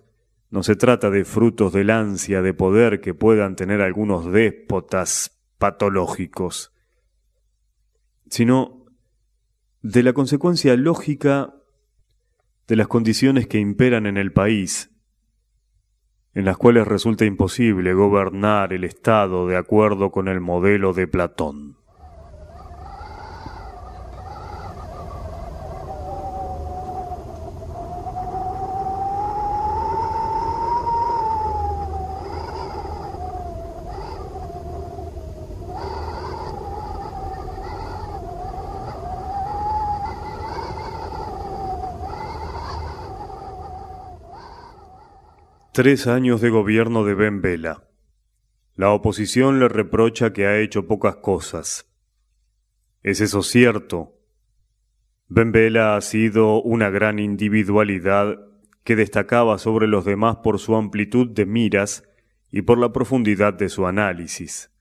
no se trata de frutos del ansia de poder que puedan tener algunos déspotas patológicos, sino de la consecuencia lógica de las condiciones que imperan en el país, en las cuales resulta imposible gobernar el Estado de acuerdo con el modelo de Platón. 3 años de gobierno de Ben Bella. La oposición le reprocha que ha hecho pocas cosas. ¿Es eso cierto? Ben Bella ha sido una gran individualidad que destacaba sobre los demás por su amplitud de miras y por la profundidad de su análisis.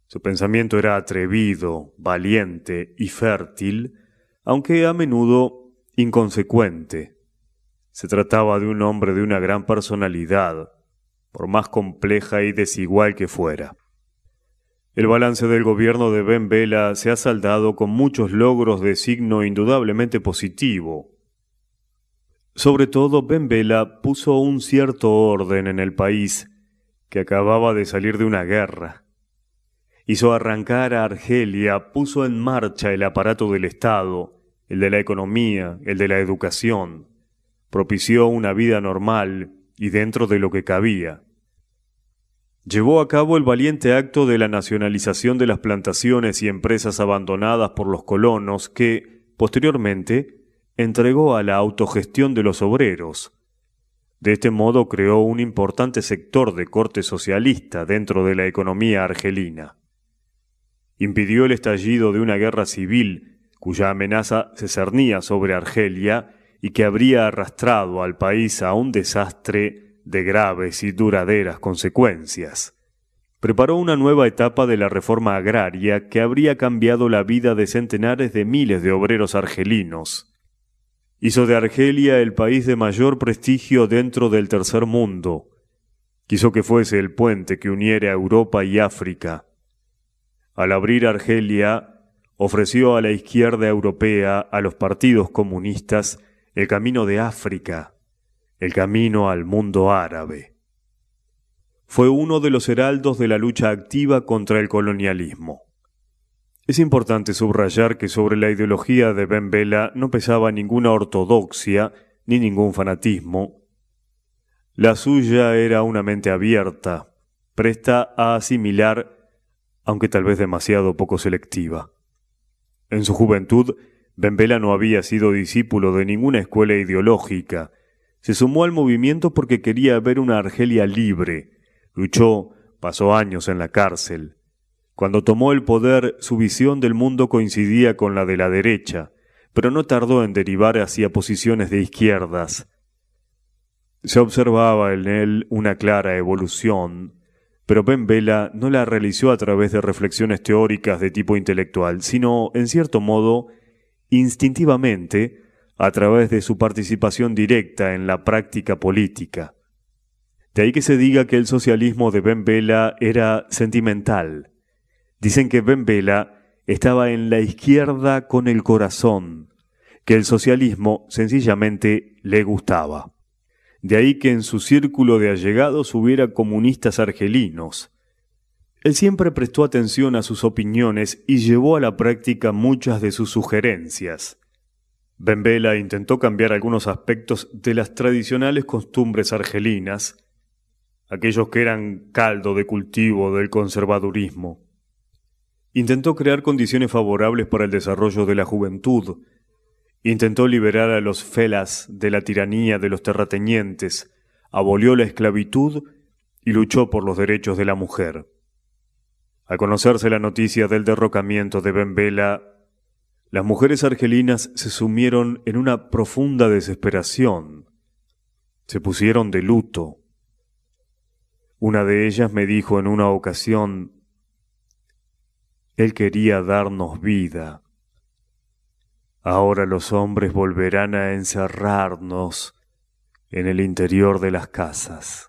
Su pensamiento era atrevido, valiente y fértil, aunque a menudo inconsecuente. Se trataba de un hombre de una gran personalidad, por más compleja y desigual que fuera. El balance del gobierno de Ben Bella se ha saldado con muchos logros de signo indudablemente positivo. Sobre todo, Ben Bella puso un cierto orden en el país, que acababa de salir de una guerra. Hizo arrancar a Argelia, puso en marcha el aparato del Estado, el de la economía, el de la educación. Propició una vida normal y dentro de lo que cabía. Llevó a cabo el valiente acto de la nacionalización de las plantaciones y empresas abandonadas por los colonos que, posteriormente, entregó a la autogestión de los obreros. De este modo creó un importante sector de corte socialista dentro de la economía argelina. Impidió el estallido de una guerra civil cuya amenaza se cernía sobre Argelia y que habría arrastrado al país a un desastre de graves y duraderas consecuencias. Preparó una nueva etapa de la reforma agraria que habría cambiado la vida de centenares de miles de obreros argelinos. Hizo de Argelia el país de mayor prestigio dentro del tercer mundo. Quiso que fuese el puente que uniera Europa y África. Al abrir Argelia, ofreció a la izquierda europea, a los partidos comunistas, el camino de África, el camino al mundo árabe. Fue uno de los heraldos de la lucha activa contra el colonialismo. Es importante subrayar que sobre la ideología de Ben Bella no pesaba ninguna ortodoxia ni ningún fanatismo. La suya era una mente abierta, presta a asimilar, aunque tal vez demasiado poco selectiva. En su juventud, Ben Bella no había sido discípulo de ninguna escuela ideológica. Se sumó al movimiento porque quería ver una Argelia libre. Luchó, pasó años en la cárcel. Cuando tomó el poder, su visión del mundo coincidía con la de la derecha, pero no tardó en derivar hacia posiciones de izquierdas. Se observaba en él una clara evolución, pero Ben Bella no la realizó a través de reflexiones teóricas de tipo intelectual, sino, en cierto modo, instintivamente, a través de su participación directa en la práctica política. De ahí que se diga que el socialismo de Ben Bella era sentimental. Dicen que Ben Bella estaba en la izquierda con el corazón, que el socialismo sencillamente le gustaba. De ahí que en su círculo de allegados hubiera comunistas argelinos. Él siempre prestó atención a sus opiniones y llevó a la práctica muchas de sus sugerencias. Ben Bella intentó cambiar algunos aspectos de las tradicionales costumbres argelinas, aquellos que eran caldo de cultivo del conservadurismo. Intentó crear condiciones favorables para el desarrollo de la juventud. Intentó liberar a los felas de la tiranía de los terratenientes, abolió la esclavitud y luchó por los derechos de la mujer. Al conocerse la noticia del derrocamiento de Ben Bella, las mujeres argelinas se sumieron en una profunda desesperación. Se pusieron de luto. Una de ellas me dijo en una ocasión: «Él quería darnos vida. Ahora los hombres volverán a encerrarnos en el interior de las casas».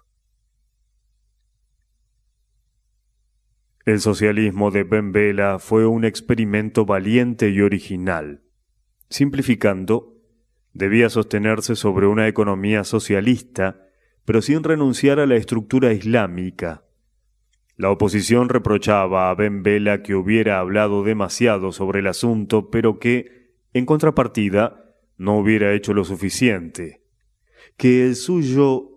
El socialismo de Ben Bella fue un experimento valiente y original. Simplificando, debía sostenerse sobre una economía socialista, pero sin renunciar a la estructura islámica. La oposición reprochaba a Ben Bella que hubiera hablado demasiado sobre el asunto, pero que, en contrapartida, no hubiera hecho lo suficiente, que el suyo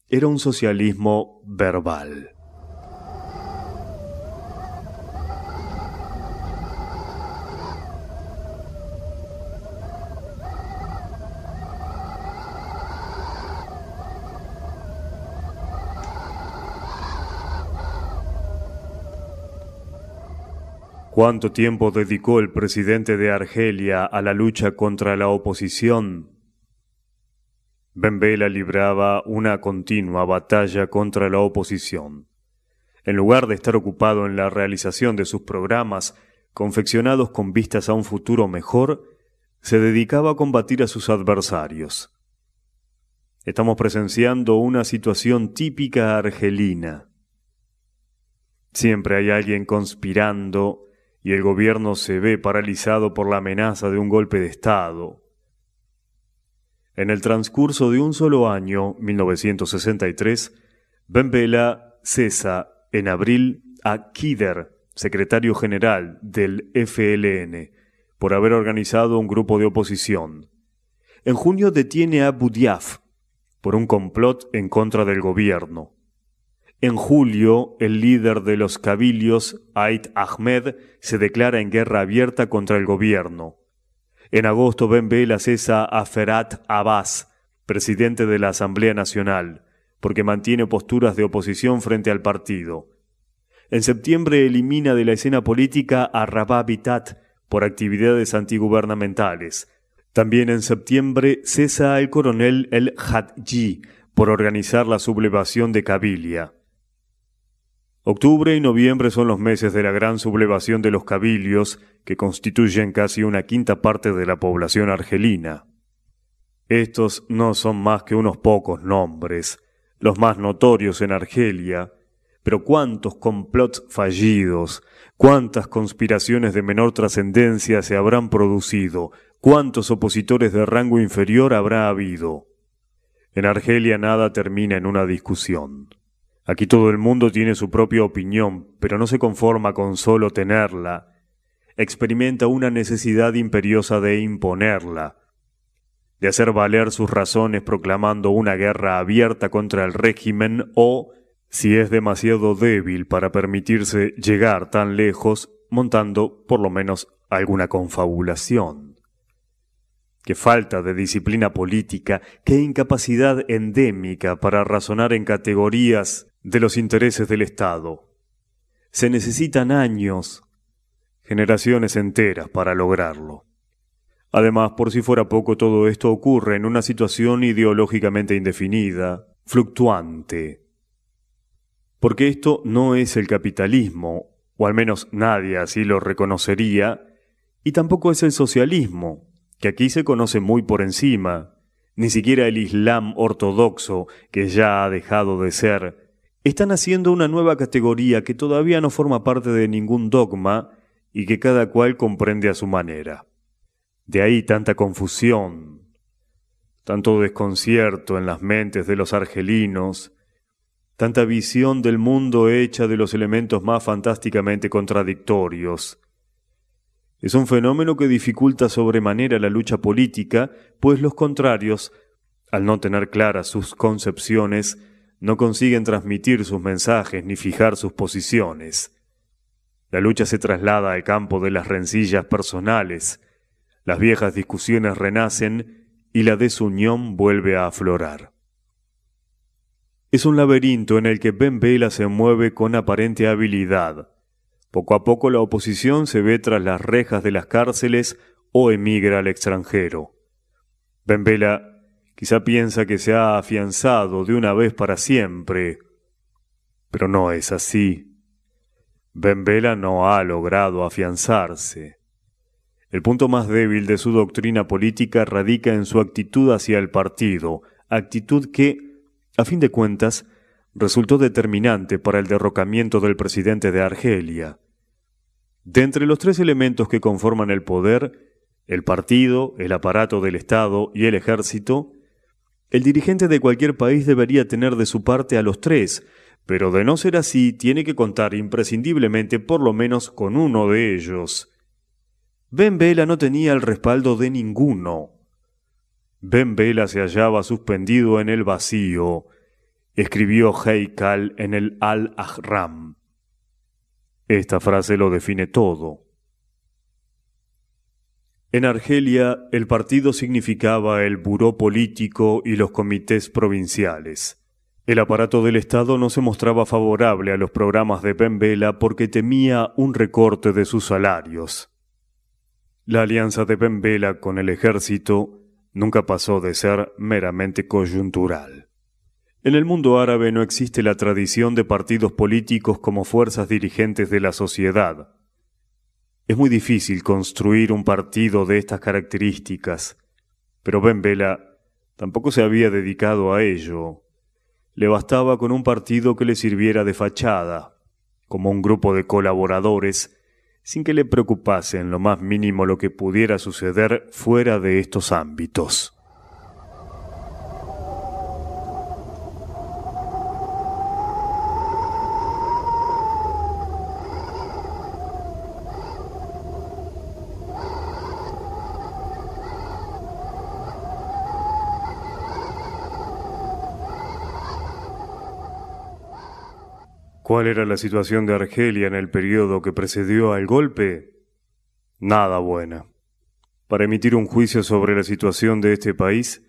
era un socialismo verbal. ¿Cuánto tiempo dedicó el presidente de Argelia a la lucha contra la oposición? Ben Bella libraba una continua batalla contra la oposición. En lugar de estar ocupado en la realización de sus programas, confeccionados con vistas a un futuro mejor, se dedicaba a combatir a sus adversarios. Estamos presenciando una situación típica argelina. Siempre hay alguien conspirando y el gobierno se ve paralizado por la amenaza de un golpe de Estado. En el transcurso de un solo año, 1963, Ben Bella cesa en abril a Kider, secretario general del FLN, por haber organizado un grupo de oposición. En junio detiene a Boudiaf por un complot en contra del gobierno. En julio, el líder de los Kabilios, Ait Ahmed, se declara en guerra abierta contra el gobierno. En agosto, Ben Bella cesa a Ferhat Abbas, presidente de la Asamblea Nacional, porque mantiene posturas de oposición frente al partido. En septiembre elimina de la escena política a Rabah Bitat por actividades antigubernamentales. También en septiembre cesa al coronel El Hadji por organizar la sublevación de Kabilia. Octubre y noviembre son los meses de la gran sublevación de los Kabilios, que constituyen casi una quinta parte de la población argelina. Estos no son más que unos pocos nombres, los más notorios en Argelia, pero cuántos complots fallidos, cuántas conspiraciones de menor trascendencia se habrán producido, cuántos opositores de rango inferior habrá habido. En Argelia nada termina en una discusión. Aquí todo el mundo tiene su propia opinión, pero no se conforma con solo tenerla. Experimenta una necesidad imperiosa de imponerla, de hacer valer sus razones proclamando una guerra abierta contra el régimen o, si es demasiado débil para permitirse llegar tan lejos, montando por lo menos alguna confabulación. Qué falta de disciplina política, qué incapacidad endémica para razonar en categorías de los intereses del Estado. Se necesitan años, generaciones enteras para lograrlo. Además, por si fuera poco, todo esto ocurre en una situación ideológicamente indefinida, fluctuante. Porque esto no es el capitalismo, o al menos nadie así lo reconocería, y tampoco es el socialismo, que aquí se conoce muy por encima, ni siquiera el Islam ortodoxo, que ya ha dejado de ser. Están haciendo una nueva categoría que todavía no forma parte de ningún dogma y que cada cual comprende a su manera. De ahí tanta confusión, tanto desconcierto en las mentes de los argelinos, tanta visión del mundo hecha de los elementos más fantásticamente contradictorios. Es un fenómeno que dificulta sobremanera la lucha política, pues los contrarios, al no tener claras sus concepciones, no consiguen transmitir sus mensajes ni fijar sus posiciones. La lucha se traslada al campo de las rencillas personales, las viejas discusiones renacen y la desunión vuelve a aflorar. Es un laberinto en el que Ben Bella se mueve con aparente habilidad. Poco a poco la oposición se ve tras las rejas de las cárceles o emigra al extranjero. Ben Bella quizá piensa que se ha afianzado de una vez para siempre, pero no es así. Ben Bella no ha logrado afianzarse. El punto más débil de su doctrina política radica en su actitud hacia el partido, actitud que, a fin de cuentas, resultó determinante para el derrocamiento del presidente de Argelia. De entre los tres elementos que conforman el poder, el partido, el aparato del Estado y el ejército, el dirigente de cualquier país debería tener de su parte a los tres, pero de no ser así, tiene que contar imprescindiblemente por lo menos con uno de ellos. Ben Bella no tenía el respaldo de ninguno. Ben Bella se hallaba suspendido en el vacío, escribió Heikal en el Al-Ahram. Esta frase lo define todo. En Argelia, el partido significaba el buró político y los comités provinciales. El aparato del Estado no se mostraba favorable a los programas de Pembela porque temía un recorte de sus salarios. La alianza de Pembela con el ejército nunca pasó de ser meramente coyuntural. En el mundo árabe no existe la tradición de partidos políticos como fuerzas dirigentes de la sociedad. Es muy difícil construir un partido de estas características, pero Pembela tampoco se había dedicado a ello. Le bastaba con un partido que le sirviera de fachada, como un grupo de colaboradores, sin que le preocupase en lo más mínimo lo que pudiera suceder fuera de estos ámbitos. ¿Cuál era la situación de Argelia en el periodo que precedió al golpe? Nada buena. Para emitir un juicio sobre la situación de este país,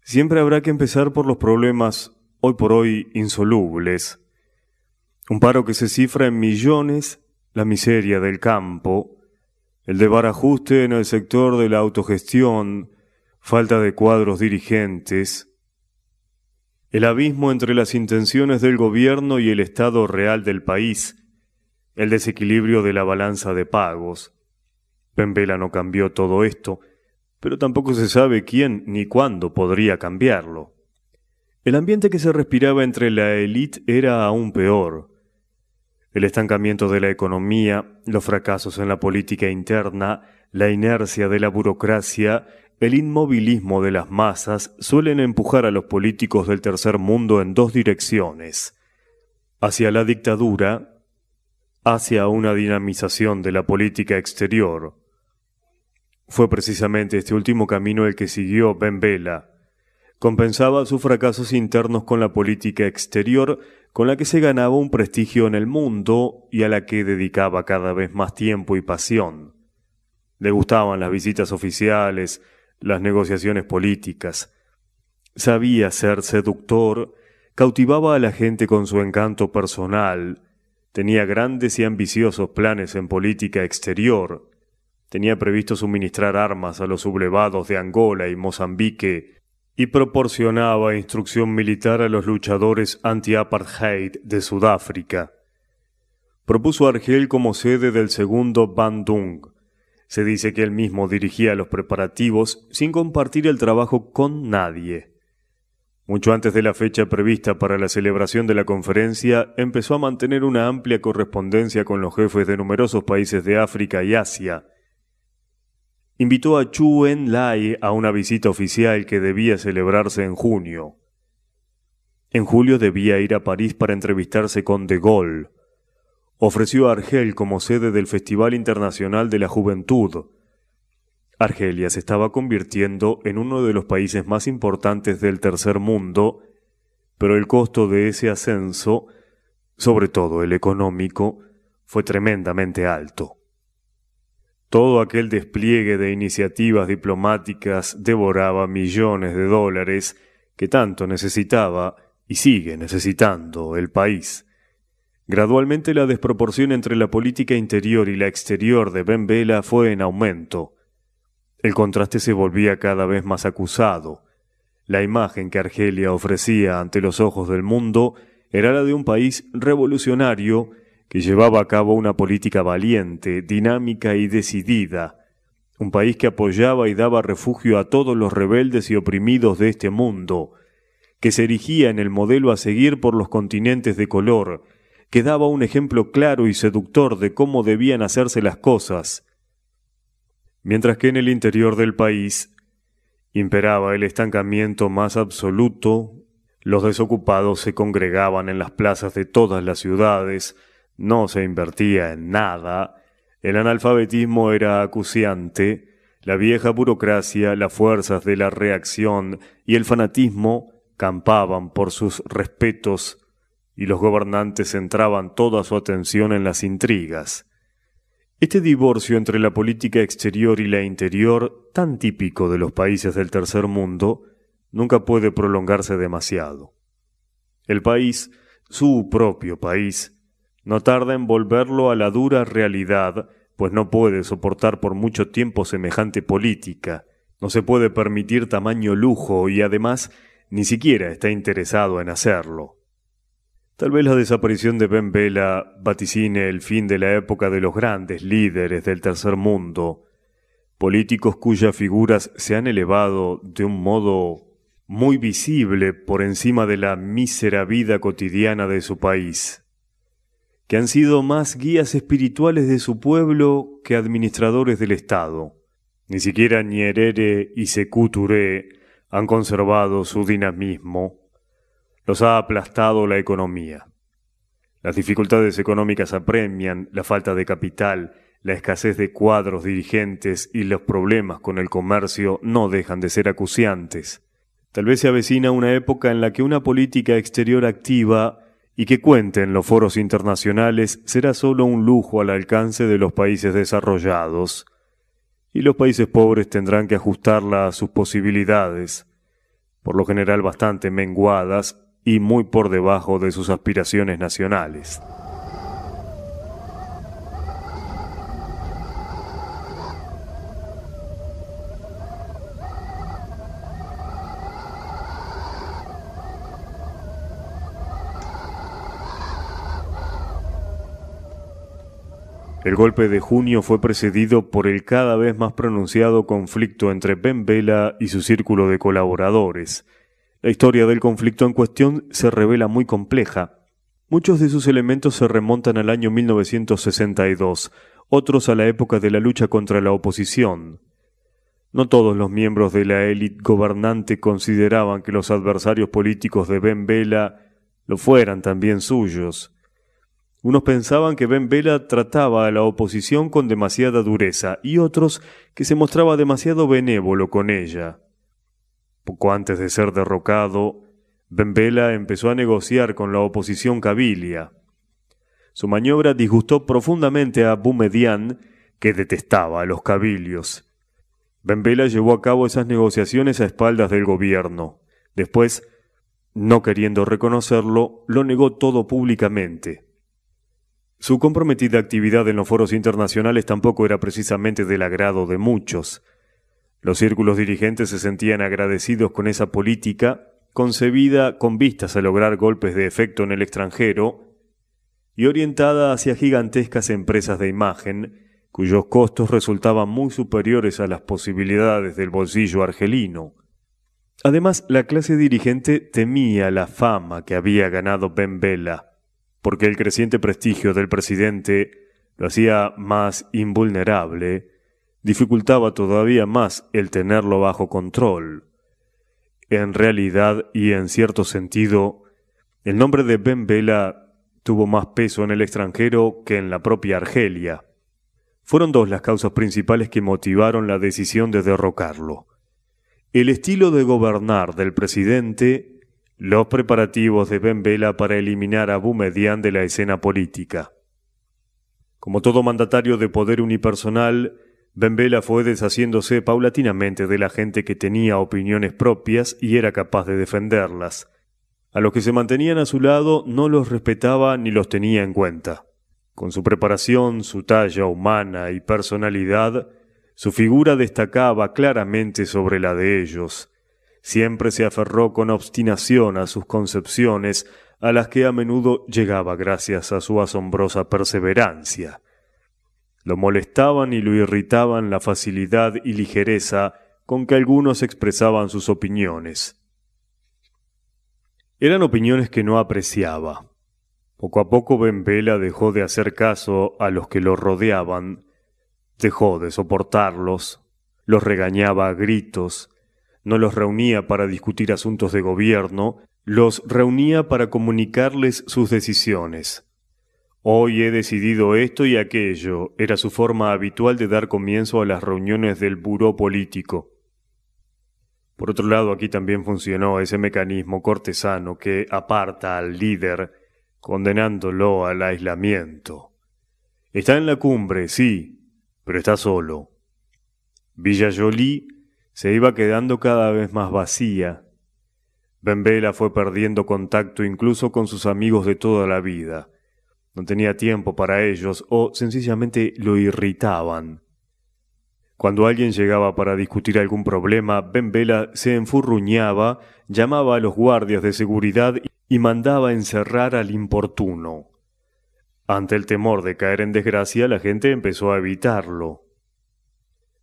siempre habrá que empezar por los problemas hoy por hoy insolubles. Un paro que se cifra en millones, la miseria del campo, el desbarajuste en el sector de la autogestión, falta de cuadros dirigentes, el abismo entre las intenciones del gobierno y el estado real del país, el desequilibrio de la balanza de pagos. Pembela no cambió todo esto, pero tampoco se sabe quién ni cuándo podría cambiarlo. El ambiente que se respiraba entre la élite era aún peor. El estancamiento de la economía, los fracasos en la política interna, la inercia de la burocracia, el inmovilismo de las masas suelen empujar a los políticos del tercer mundo en dos direcciones: hacia la dictadura, hacia una dinamización de la política exterior. Fue precisamente este último camino el que siguió Pembela. Compensaba sus fracasos internos con la política exterior, con la que se ganaba un prestigio en el mundo y a la que dedicaba cada vez más tiempo y pasión. Le gustaban las visitas oficiales, las negociaciones políticas. Sabía ser seductor, cautivaba a la gente con su encanto personal, tenía grandes y ambiciosos planes en política exterior, tenía previsto suministrar armas a los sublevados de Angola y Mozambique y proporcionaba instrucción militar a los luchadores anti-apartheid de Sudáfrica. Propuso a Argel como sede del segundo Bandung. Se dice que él mismo dirigía los preparativos sin compartir el trabajo con nadie. Mucho antes de la fecha prevista para la celebración de la conferencia, empezó a mantener una amplia correspondencia con los jefes de numerosos países de África y Asia. Invitó a Zhou Enlai a una visita oficial que debía celebrarse en junio. En julio debía ir a París para entrevistarse con De Gaulle. Ofreció a Argel como sede del Festival Internacional de la Juventud. Argelia se estaba convirtiendo en uno de los países más importantes del tercer mundo, pero el costo de ese ascenso, sobre todo el económico, fue tremendamente alto. Todo aquel despliegue de iniciativas diplomáticas devoraba millones de dólares que tanto necesitaba y sigue necesitando el país. Gradualmente la desproporción entre la política interior y la exterior de Pembela fue en aumento. El contraste se volvía cada vez más acusado. La imagen que Argelia ofrecía ante los ojos del mundo era la de un país revolucionario que llevaba a cabo una política valiente, dinámica y decidida, un país que apoyaba y daba refugio a todos los rebeldes y oprimidos de este mundo, que se erigía en el modelo a seguir por los continentes de color, que daba un ejemplo claro y seductor de cómo debían hacerse las cosas, mientras que en el interior del país imperaba el estancamiento más absoluto. Los desocupados se congregaban en las plazas de todas las ciudades, no se invertía en nada, el analfabetismo era acuciante, la vieja burocracia, las fuerzas de la reacción y el fanatismo campaban por sus respetos y los gobernantes centraban toda su atención en las intrigas. Este divorcio entre la política exterior y la interior, tan típico de los países del tercer mundo, nunca puede prolongarse demasiado. El país, su propio país, no tarda en volverlo a la dura realidad, pues no puede soportar por mucho tiempo semejante política, no se puede permitir tamaño lujo y además ni siquiera está interesado en hacerlo. Tal vez la desaparición de Ben Bella vaticine el fin de la época de los grandes líderes del tercer mundo, políticos cuyas figuras se han elevado de un modo muy visible por encima de la mísera vida cotidiana de su país, que han sido más guías espirituales de su pueblo que administradores del Estado. Ni siquiera Nyerere y Sékou Touré han conservado su dinamismo. Los ha aplastado la economía. Las dificultades económicas apremian, la falta de capital, la escasez de cuadros dirigentes y los problemas con el comercio no dejan de ser acuciantes. Tal vez se avecina una época en la que una política exterior activa y que cuente en los foros internacionales será solo un lujo al alcance de los países desarrollados, y los países pobres tendrán que ajustarla a sus posibilidades, por lo general bastante menguadas y muy por debajo de sus aspiraciones nacionales. El golpe de junio fue precedido por el cada vez más pronunciado conflicto entre Ben Bella y su círculo de colaboradores. La historia del conflicto en cuestión se revela muy compleja. Muchos de sus elementos se remontan al año 1962, otros a la época de la lucha contra la oposición. No todos los miembros de la élite gobernante consideraban que los adversarios políticos de Ben Bella lo fueran también suyos. Unos pensaban que Ben Bella trataba a la oposición con demasiada dureza y otros que se mostraba demasiado benévolo con ella. Poco antes de ser derrocado, Ben Bella empezó a negociar con la oposición cabilia. Su maniobra disgustó profundamente a Boumedienne, que detestaba a los cabilios. Ben Bella llevó a cabo esas negociaciones a espaldas del gobierno. Después, no queriendo reconocerlo, lo negó todo públicamente. Su comprometida actividad en los foros internacionales tampoco era precisamente del agrado de muchos. Los círculos dirigentes se sentían agradecidos con esa política, concebida con vistas a lograr golpes de efecto en el extranjero y orientada hacia gigantescas empresas de imagen, cuyos costos resultaban muy superiores a las posibilidades del bolsillo argelino. Además, la clase dirigente temía la fama que había ganado Ben Bella, porque el creciente prestigio del presidente lo hacía más invulnerable, dificultaba todavía más el tenerlo bajo control. En realidad y en cierto sentido, el nombre de Ben Bella tuvo más peso en el extranjero que en la propia Argelia. Fueron dos las causas principales que motivaron la decisión de derrocarlo: el estilo de gobernar del presidente, los preparativos de Ben Bella para eliminar a Boumedienne de la escena política. Como todo mandatario de poder unipersonal, Ben Bella fue deshaciéndose paulatinamente de la gente que tenía opiniones propias y era capaz de defenderlas. A los que se mantenían a su lado no los respetaba ni los tenía en cuenta. Con su preparación, su talla humana y personalidad, su figura destacaba claramente sobre la de ellos. Siempre se aferró con obstinación a sus concepciones, a las que a menudo llegaba gracias a su asombrosa perseverancia. Lo molestaban y lo irritaban la facilidad y ligereza con que algunos expresaban sus opiniones. Eran opiniones que no apreciaba. Poco a poco Ben Bella dejó de hacer caso a los que lo rodeaban, dejó de soportarlos, los regañaba a gritos, no los reunía para discutir asuntos de gobierno, los reunía para comunicarles sus decisiones. Hoy he decidido esto y aquello, era su forma habitual de dar comienzo a las reuniones del buró político. Por otro lado, aquí también funcionó ese mecanismo cortesano que aparta al líder, condenándolo al aislamiento. Está en la cumbre, sí, pero está solo. Villa Jolie se iba quedando cada vez más vacía. Ben Bella fue perdiendo contacto incluso con sus amigos de toda la vida. No tenía tiempo para ellos o sencillamente lo irritaban. Cuando alguien llegaba para discutir algún problema, Ben Bella se enfurruñaba, llamaba a los guardias de seguridad y mandaba encerrar al importuno. Ante el temor de caer en desgracia, la gente empezó a evitarlo.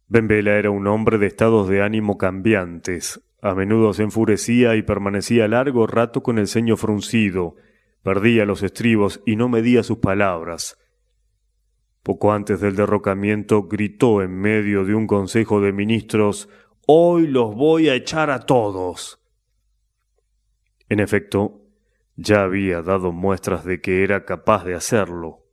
Ben Bella era un hombre de estados de ánimo cambiantes. A menudo se enfurecía y permanecía largo rato con el ceño fruncido, perdía los estribos y no medía sus palabras. Poco antes del derrocamiento gritó en medio de un consejo de ministros: «¡Hoy los voy a echar a todos!». En efecto, ya había dado muestras de que era capaz de hacerlo.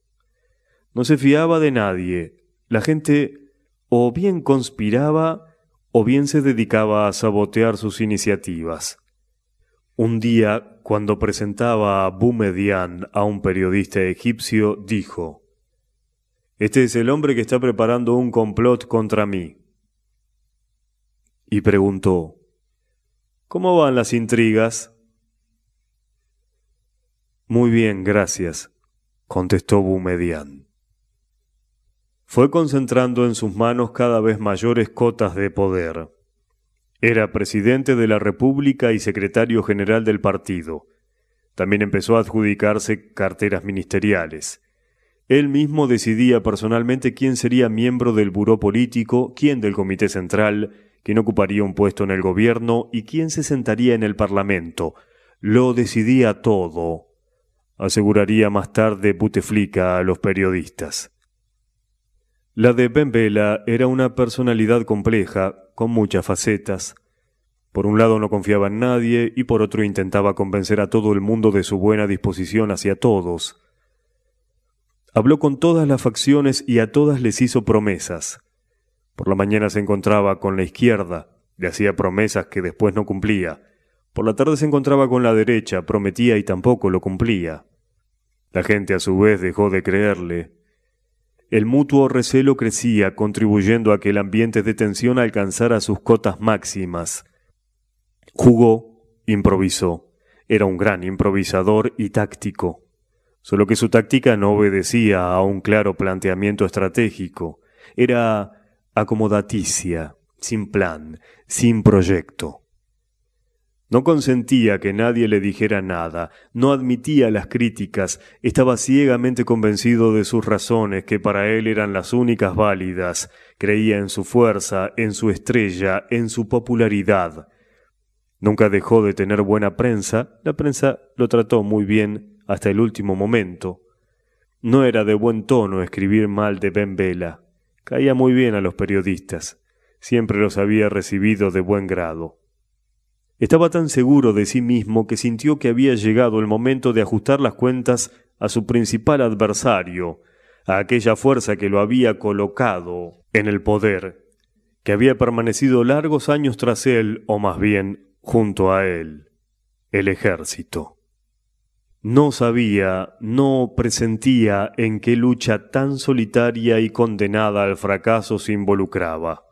No se fiaba de nadie. La gente o bien conspiraba o bien se dedicaba a sabotear sus iniciativas. Un día, cuando presentaba a Boumedienne a un periodista egipcio, dijo: «Este es el hombre que está preparando un complot contra mí». Y preguntó: «¿Cómo van las intrigas?». «Muy bien, gracias», contestó Boumedienne. Fue concentrando en sus manos cada vez mayores cotas de poder. Era presidente de la República y secretario general del partido. También empezó a adjudicarse carteras ministeriales. Él mismo decidía personalmente quién sería miembro del buró político, quién del comité central, quién ocuparía un puesto en el gobierno y quién se sentaría en el parlamento. Lo decidía todo, aseguraría más tarde Bouteflika a los periodistas. La de Ben Bella era una personalidad compleja, con muchas facetas. Por un lado no confiaba en nadie y por otro intentaba convencer a todo el mundo de su buena disposición hacia todos. Habló con todas las facciones y a todas les hizo promesas. Por la mañana se encontraba con la izquierda, le hacía promesas que después no cumplía. Por la tarde se encontraba con la derecha, prometía y tampoco lo cumplía. La gente a su vez dejó de creerle. El mutuo recelo crecía, contribuyendo a que el ambiente de tensión alcanzara sus cotas máximas. Jugó, improvisó. Era un gran improvisador y táctico. Solo que su táctica no obedecía a un claro planteamiento estratégico. Era acomodaticia, sin plan, sin proyecto. No consentía que nadie le dijera nada, no admitía las críticas, estaba ciegamente convencido de sus razones, que para él eran las únicas válidas, creía en su fuerza, en su estrella, en su popularidad. Nunca dejó de tener buena prensa, la prensa lo trató muy bien hasta el último momento. No era de buen tono escribir mal de Ben Bella, caía muy bien a los periodistas, siempre los había recibido de buen grado. Estaba tan seguro de sí mismo que sintió que había llegado el momento de ajustar las cuentas a su principal adversario, a aquella fuerza que lo había colocado en el poder, que había permanecido largos años tras él, o más bien junto a él, el ejército. No sabía, no presentía en qué lucha tan solitaria y condenada al fracaso se involucraba.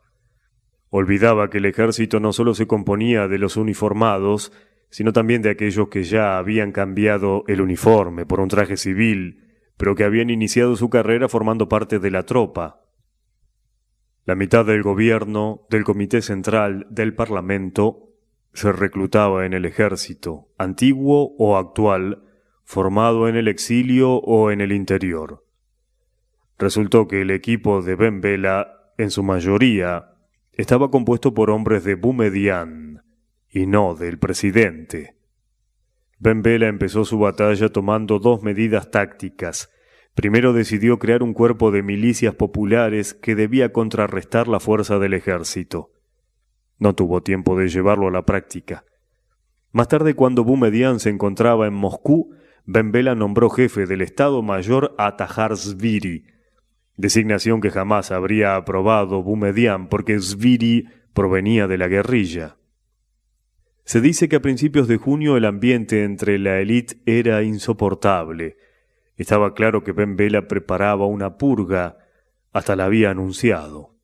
Olvidaba que el ejército no solo se componía de los uniformados, sino también de aquellos que ya habían cambiado el uniforme por un traje civil, pero que habían iniciado su carrera formando parte de la tropa. La mitad del gobierno, del comité central, del parlamento, se reclutaba en el ejército, antiguo o actual, formado en el exilio o en el interior. Resultó que el equipo de Ben Bella, en su mayoría, estaba compuesto por hombres de Boumedienne y no del presidente. Ben Bella empezó su batalla tomando dos medidas tácticas. Primero decidió crear un cuerpo de milicias populares que debía contrarrestar la fuerza del ejército. No tuvo tiempo de llevarlo a la práctica. Más tarde, cuando Boumedienne se encontraba en Moscú, Ben Bella nombró jefe del Estado Mayor a Tahar Zviri, designación que jamás habría aprobado Boumedienne porque Zviri provenía de la guerrilla. Se dice que a principios de junio el ambiente entre la élite era insoportable. Estaba claro que Ben Bella preparaba una purga, hasta la había anunciado.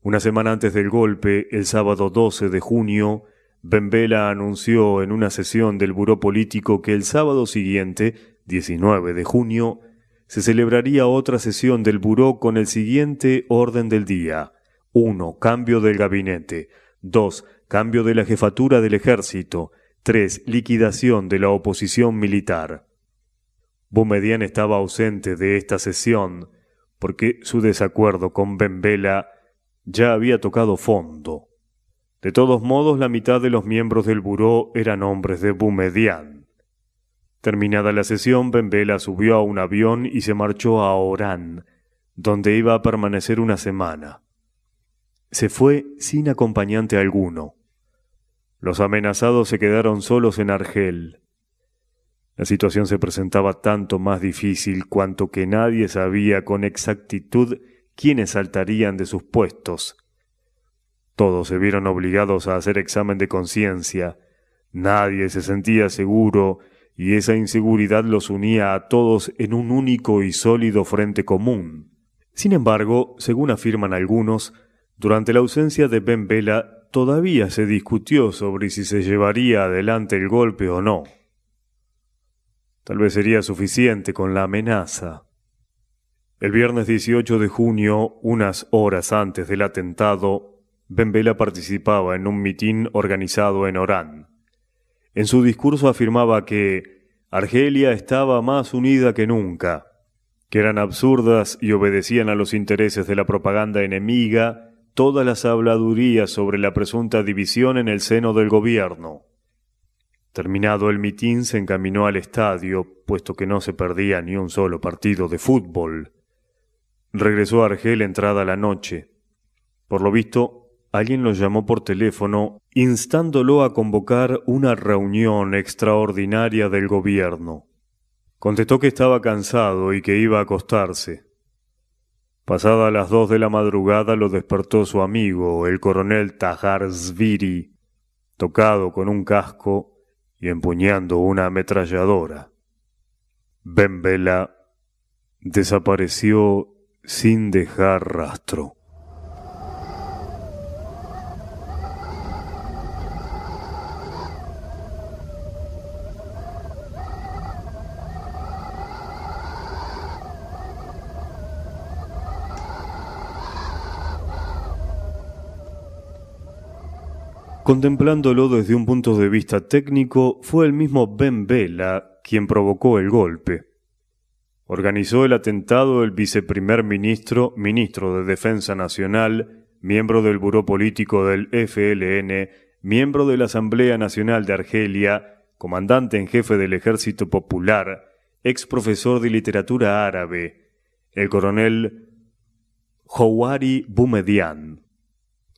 Una semana antes del golpe, el sábado 12 de junio, Benbela anunció en una sesión del Buró Político que el sábado siguiente, 19 de junio, se celebraría otra sesión del Buró con el siguiente orden del día. 1. Cambio del gabinete. 2. Cambio de la jefatura del ejército. 3. Liquidación de la oposición militar. Boumedienne estaba ausente de esta sesión porque su desacuerdo con Benbela ya había tocado fondo. De todos modos, la mitad de los miembros del buró eran hombres de Boumedienne. Terminada la sesión, Benbela subió a un avión y se marchó a Orán, donde iba a permanecer una semana. Se fue sin acompañante alguno. Los amenazados se quedaron solos en Argel. La situación se presentaba tanto más difícil cuanto que nadie sabía con exactitud quiénes saltarían de sus puestos. Todos se vieron obligados a hacer examen de conciencia. Nadie se sentía seguro y esa inseguridad los unía a todos en un único y sólido frente común. Sin embargo, según afirman algunos, durante la ausencia de Benbela todavía se discutió sobre si se llevaría adelante el golpe o no. Tal vez sería suficiente con la amenaza. El viernes 18 de junio, unas horas antes del atentado, Benbela participaba en un mitin organizado en Orán. En su discurso afirmaba que Argelia estaba más unida que nunca, que eran absurdas y obedecían a los intereses de la propaganda enemiga todas las habladurías sobre la presunta división en el seno del gobierno. Terminado el mitin, se encaminó al estadio, puesto que no se perdía ni un solo partido de fútbol. Regresó a Argel entrada la noche. Por lo visto, alguien lo llamó por teléfono, instándolo a convocar una reunión extraordinaria del gobierno. Contestó que estaba cansado y que iba a acostarse. Pasadas las 2 de la madrugada lo despertó su amigo, el coronel Tahar Zviri, tocado con un casco y empuñando una ametralladora. Benbela desapareció sin dejar rastro. Contemplándolo desde un punto de vista técnico, fue el mismo Benbela quien provocó el golpe. Organizó el atentado el viceprimer ministro, ministro de Defensa Nacional, miembro del Buró Político del FLN, miembro de la Asamblea Nacional de Argelia, comandante en jefe del Ejército Popular, ex profesor de literatura árabe, el coronel Houari Boumedienne.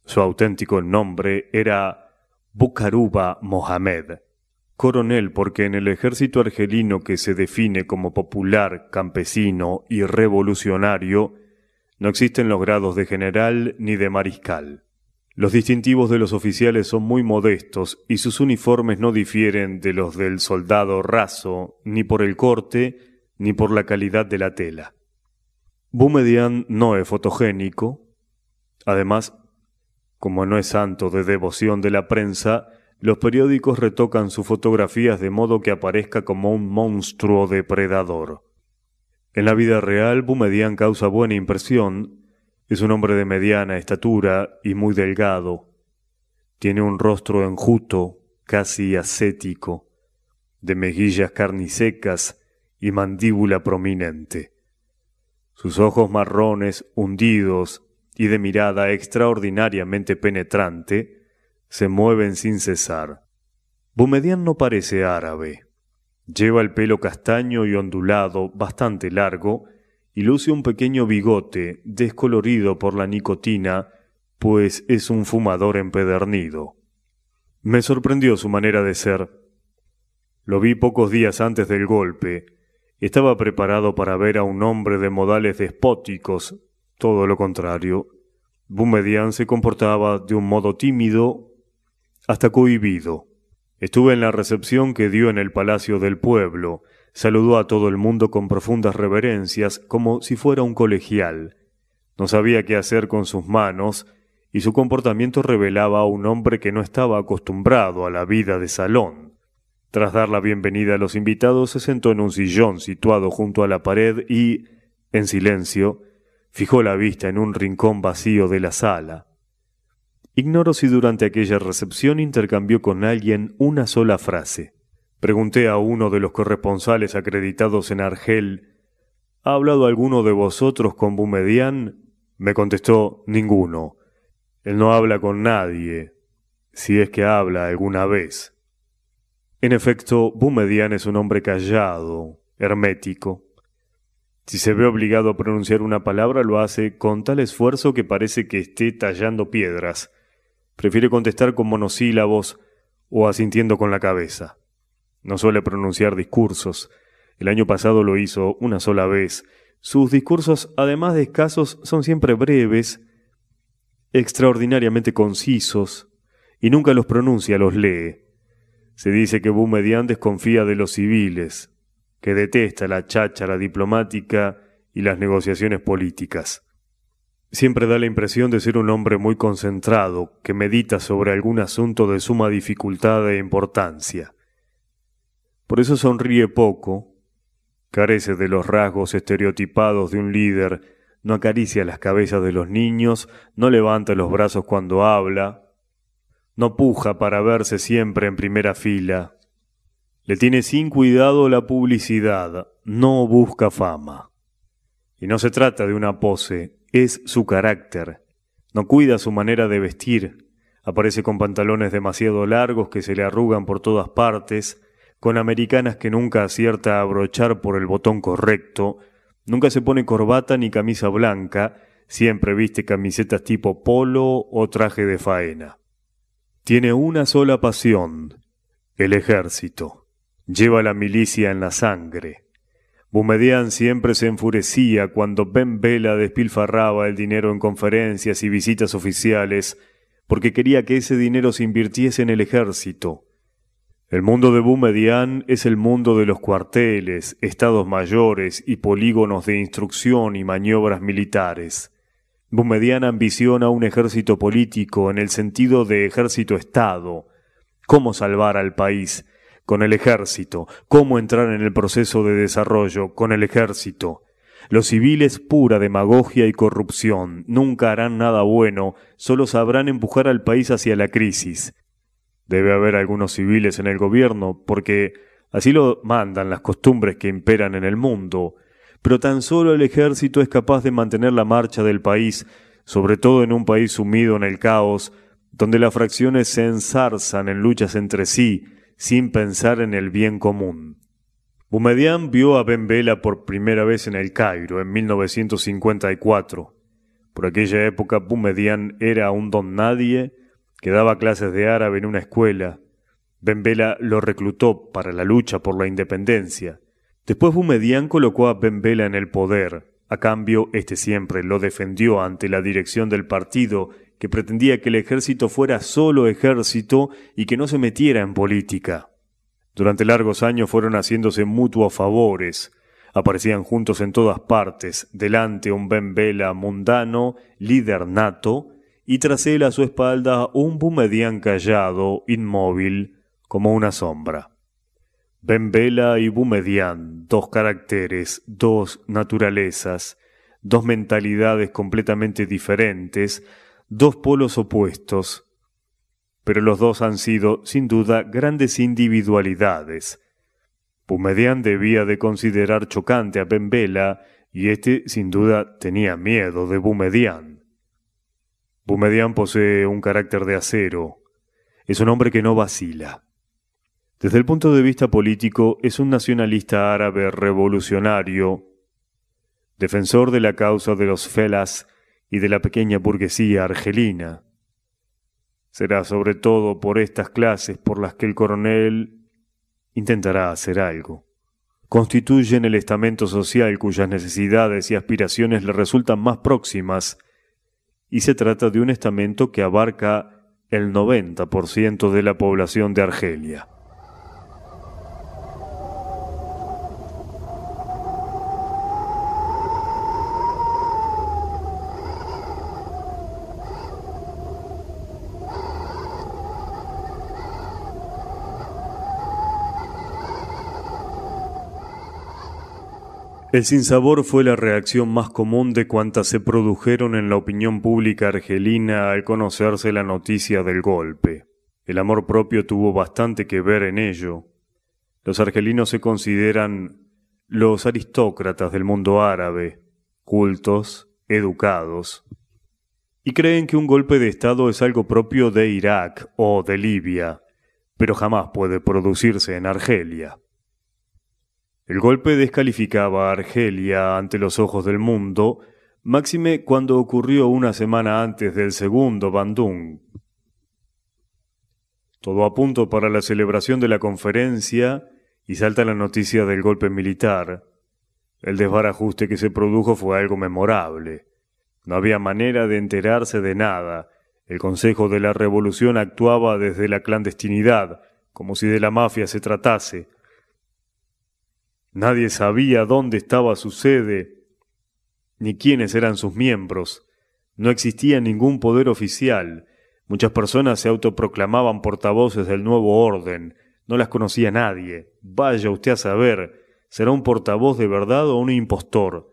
Su auténtico nombre era Boukarouba Mohamed, coronel porque en el ejército argelino que se define como popular, campesino y revolucionario, no existen los grados de general ni de mariscal. Los distintivos de los oficiales son muy modestos y sus uniformes no difieren de los del soldado raso, ni por el corte ni por la calidad de la tela. Boumedienne no es fotogénico. Además, como no es santo de devoción de la prensa, los periódicos retocan sus fotografías de modo que aparezca como un monstruo depredador. En la vida real, Boumedienne causa buena impresión. Es un hombre de mediana estatura y muy delgado. Tiene un rostro enjuto, casi ascético, de mejillas carnisecas y mandíbula prominente. Sus ojos marrones, hundidos y de mirada extraordinariamente penetrante, se mueven sin cesar. Boumedienne no parece árabe. Lleva el pelo castaño y ondulado, bastante largo, y luce un pequeño bigote, descolorido por la nicotina, pues es un fumador empedernido. Me sorprendió su manera de ser. Lo vi pocos días antes del golpe. Estaba preparado para ver a un hombre de modales despóticos. Todo lo contrario. Boumedienne se comportaba de un modo tímido, hasta cohibido. Estuve en la recepción que dio en el Palacio del Pueblo. Saludó a todo el mundo con profundas reverencias, como si fuera un colegial. No sabía qué hacer con sus manos, y su comportamiento revelaba a un hombre que no estaba acostumbrado a la vida de salón. Tras dar la bienvenida a los invitados, se sentó en un sillón situado junto a la pared y, en silencio, fijó la vista en un rincón vacío de la sala. Ignoro si durante aquella recepción intercambió con alguien una sola frase. Pregunté a uno de los corresponsales acreditados en Argel: ¿ha hablado alguno de vosotros con Boumedienne? Me contestó: ninguno. Él no habla con nadie, si es que habla alguna vez. En efecto, Boumedienne es un hombre callado, hermético. Si se ve obligado a pronunciar una palabra, lo hace con tal esfuerzo que parece que esté tallando piedras. Prefiere contestar con monosílabos o asintiendo con la cabeza. No suele pronunciar discursos. El año pasado lo hizo una sola vez. Sus discursos, además de escasos, son siempre breves, extraordinariamente concisos, y nunca los pronuncia, los lee. Se dice que Boumedienne desconfía de los civiles, que detesta la cháchara diplomática y las negociaciones políticas. Siempre da la impresión de ser un hombre muy concentrado, que medita sobre algún asunto de suma dificultad e importancia. Por eso sonríe poco, carece de los rasgos estereotipados de un líder, no acaricia las cabezas de los niños, no levanta los brazos cuando habla, no puja para verse siempre en primera fila. Le tiene sin cuidado la publicidad, no busca fama. Y no se trata de una pose, es su carácter. No cuida su manera de vestir, aparece con pantalones demasiado largos que se le arrugan por todas partes, con americanas que nunca acierta a abrochar por el botón correcto, nunca se pone corbata ni camisa blanca, siempre viste camisetas tipo polo o traje de faena. Tiene una sola pasión, el ejército. Lleva la milicia en la sangre. Boumedienne siempre se enfurecía cuando Ben Bella despilfarraba el dinero en conferencias y visitas oficiales, porque quería que ese dinero se invirtiese en el ejército. El mundo de Boumedienne es el mundo de los cuarteles, estados mayores y polígonos de instrucción y maniobras militares. Boumedienne ambiciona un ejército político en el sentido de ejército-estado. ¿Cómo salvar al país? Con el ejército. ¿Cómo entrar en el proceso de desarrollo? Con el ejército. Los civiles, pura demagogia y corrupción, nunca harán nada bueno, solo sabrán empujar al país hacia la crisis. Debe haber algunos civiles en el gobierno, porque así lo mandan las costumbres que imperan en el mundo, pero tan solo el ejército es capaz de mantener la marcha del país, sobre todo en un país sumido en el caos, donde las fracciones se enzarzan en luchas entre sí, sin pensar en el bien común. Boumedienne vio a Ben Bella por primera vez en El Cairo, en 1954. Por aquella época Boumedienne era un don nadie que daba clases de árabe en una escuela. Ben Bella lo reclutó para la lucha por la independencia. Después Boumedienne colocó a Ben Bella en el poder. A cambio, este siempre lo defendió ante la dirección del partido, que pretendía que el ejército fuera solo ejército y que no se metiera en política. Durante largos años fueron haciéndose mutuos favores. Aparecían juntos en todas partes, delante un Ben Bella mundano, líder nato, y tras él a su espalda un Boumedienne callado, inmóvil, como una sombra. Ben Bella y Boumedienne, dos caracteres, dos naturalezas, dos mentalidades completamente diferentes, dos polos opuestos, pero los dos han sido, sin duda, grandes individualidades. Boumedienne debía de considerar chocante a Ben Bella, y éste, sin duda, tenía miedo de Boumedienne. Boumedienne posee un carácter de acero. Es un hombre que no vacila. Desde el punto de vista político, es un nacionalista árabe revolucionario, defensor de la causa de los felas y de la pequeña burguesía argelina. Será sobre todo por estas clases por las que el coronel intentará hacer algo. Constituyen el estamento social cuyas necesidades y aspiraciones le resultan más próximas, y se trata de un estamento que abarca el 90% de la población de Argelia. El sinsabor fue la reacción más común de cuantas se produjeron en la opinión pública argelina al conocerse la noticia del golpe. El amor propio tuvo bastante que ver en ello. Los argelinos se consideran los aristócratas del mundo árabe, cultos, educados, y creen que un golpe de Estado es algo propio de Irak o de Libia, pero jamás puede producirse en Argelia. El golpe descalificaba a Argelia ante los ojos del mundo, máxime cuando ocurrió una semana antes del segundo Bandung. Todo a punto para la celebración de la conferencia y salta la noticia del golpe militar. El desbarajuste que se produjo fue algo memorable. No había manera de enterarse de nada. El Consejo de la Revolución actuaba desde la clandestinidad, como si de la mafia se tratase. Nadie sabía dónde estaba su sede, ni quiénes eran sus miembros. No existía ningún poder oficial. Muchas personas se autoproclamaban portavoces del nuevo orden. No las conocía nadie. Vaya usted a saber, ¿será un portavoz de verdad o un impostor?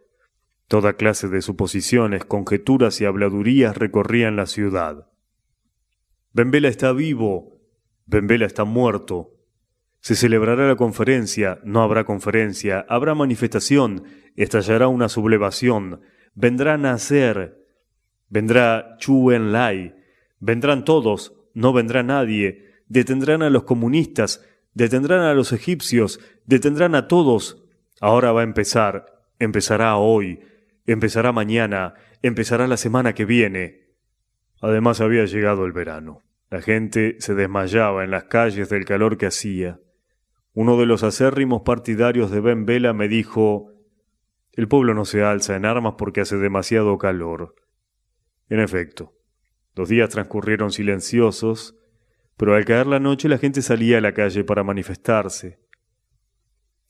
Toda clase de suposiciones, conjeturas y habladurías recorrían la ciudad. Ben Bella está vivo. Ben Bella está muerto. Se celebrará la conferencia, no habrá conferencia, habrá manifestación, estallará una sublevación, vendrá Nasser, vendrá Zhou Enlai, vendrán todos, no vendrá nadie, detendrán a los comunistas, detendrán a los egipcios, detendrán a todos. Ahora va a empezar, empezará hoy, empezará mañana, empezará la semana que viene. Además había llegado el verano. La gente se desmayaba en las calles del calor que hacía. Uno de los acérrimos partidarios de Ben Bella me dijo: «El pueblo no se alza en armas porque hace demasiado calor». En efecto, los días transcurrieron silenciosos, pero al caer la noche la gente salía a la calle para manifestarse.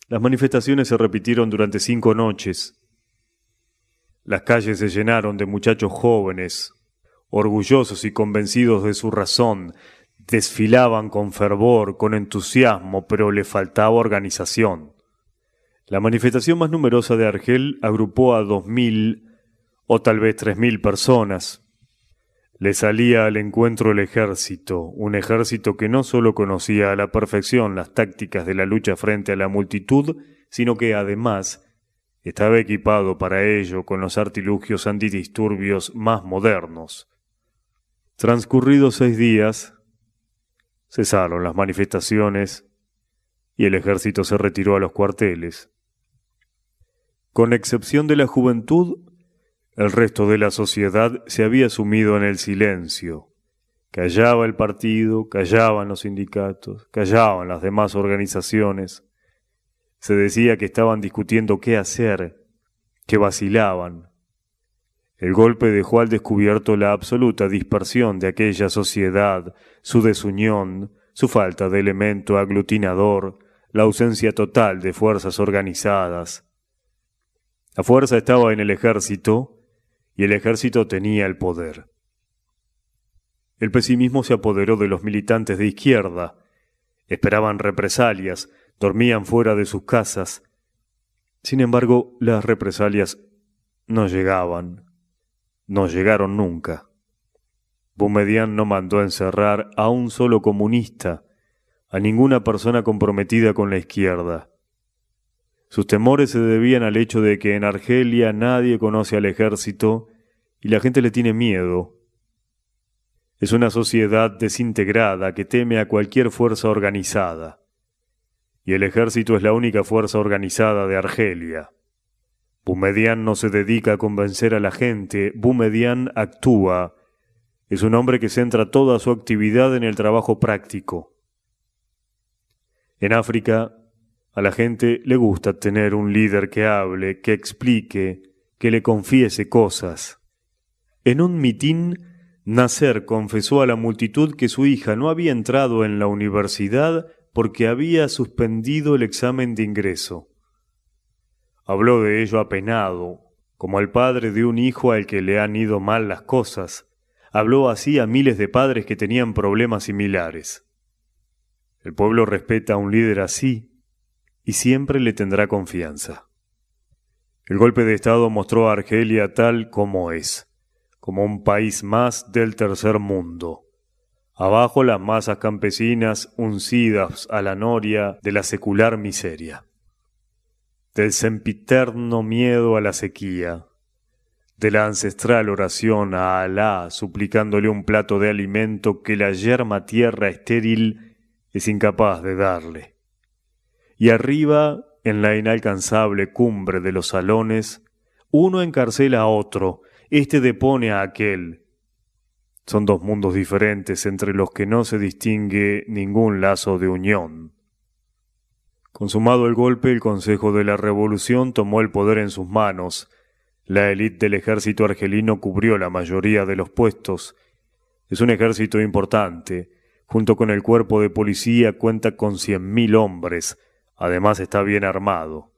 Las manifestaciones se repitieron durante 5 noches. Las calles se llenaron de muchachos jóvenes, orgullosos y convencidos de su razón. Desfilaban con fervor, con entusiasmo, pero le faltaba organización. La manifestación más numerosa de Argel agrupó a 2.000 o tal vez 3.000 personas. Le salía al encuentro el ejército, un ejército que no solo conocía a la perfección las tácticas de la lucha frente a la multitud, sino que además estaba equipado para ello con los artilugios antidisturbios más modernos. Transcurridos 6 días, cesaron las manifestaciones y el ejército se retiró a los cuarteles. Con excepción de la juventud, el resto de la sociedad se había sumido en el silencio. Callaba el partido, callaban los sindicatos, callaban las demás organizaciones. Se decía que estaban discutiendo qué hacer, que vacilaban. El golpe dejó al descubierto la absoluta dispersión de aquella sociedad, su desunión, su falta de elemento aglutinador, la ausencia total de fuerzas organizadas. La fuerza estaba en el ejército, y el ejército tenía el poder. El pesimismo se apoderó de los militantes de izquierda. Esperaban represalias, dormían fuera de sus casas. Sin embargo, las represalias no llegaban. No llegaron nunca. Boumedienne no mandó encerrar a un solo comunista, a ninguna persona comprometida con la izquierda. Sus temores se debían al hecho de que en Argelia nadie conoce al ejército y la gente le tiene miedo. Es una sociedad desintegrada que teme a cualquier fuerza organizada. Y el ejército es la única fuerza organizada de Argelia. Boumedienne no se dedica a convencer a la gente, Boumedienne actúa. Es un hombre que centra toda su actividad en el trabajo práctico. En África, a la gente le gusta tener un líder que hable, que explique, que le confiese cosas. En un mitin, Nasser confesó a la multitud que su hija no había entrado en la universidad porque había suspendido el examen de ingreso. Habló de ello apenado, como al padre de un hijo al que le han ido mal las cosas. Habló así a miles de padres que tenían problemas similares. El pueblo respeta a un líder así y siempre le tendrá confianza. El golpe de Estado mostró a Argelia tal como es, como un país más del tercer mundo. Abajo las masas campesinas uncidas a la noria de la secular miseria, del sempiterno miedo a la sequía, de la ancestral oración a Alá suplicándole un plato de alimento que la yerma tierra estéril es incapaz de darle. Y arriba, en la inalcanzable cumbre de los salones, uno encarcela a otro, éste depone a aquel. Son dos mundos diferentes entre los que no se distingue ningún lazo de unión. Consumado el golpe, el Consejo de la Revolución tomó el poder en sus manos. La élite del ejército argelino cubrió la mayoría de los puestos. Es un ejército importante. Junto con el cuerpo de policía cuenta con 100.000 hombres. Además está bien armado.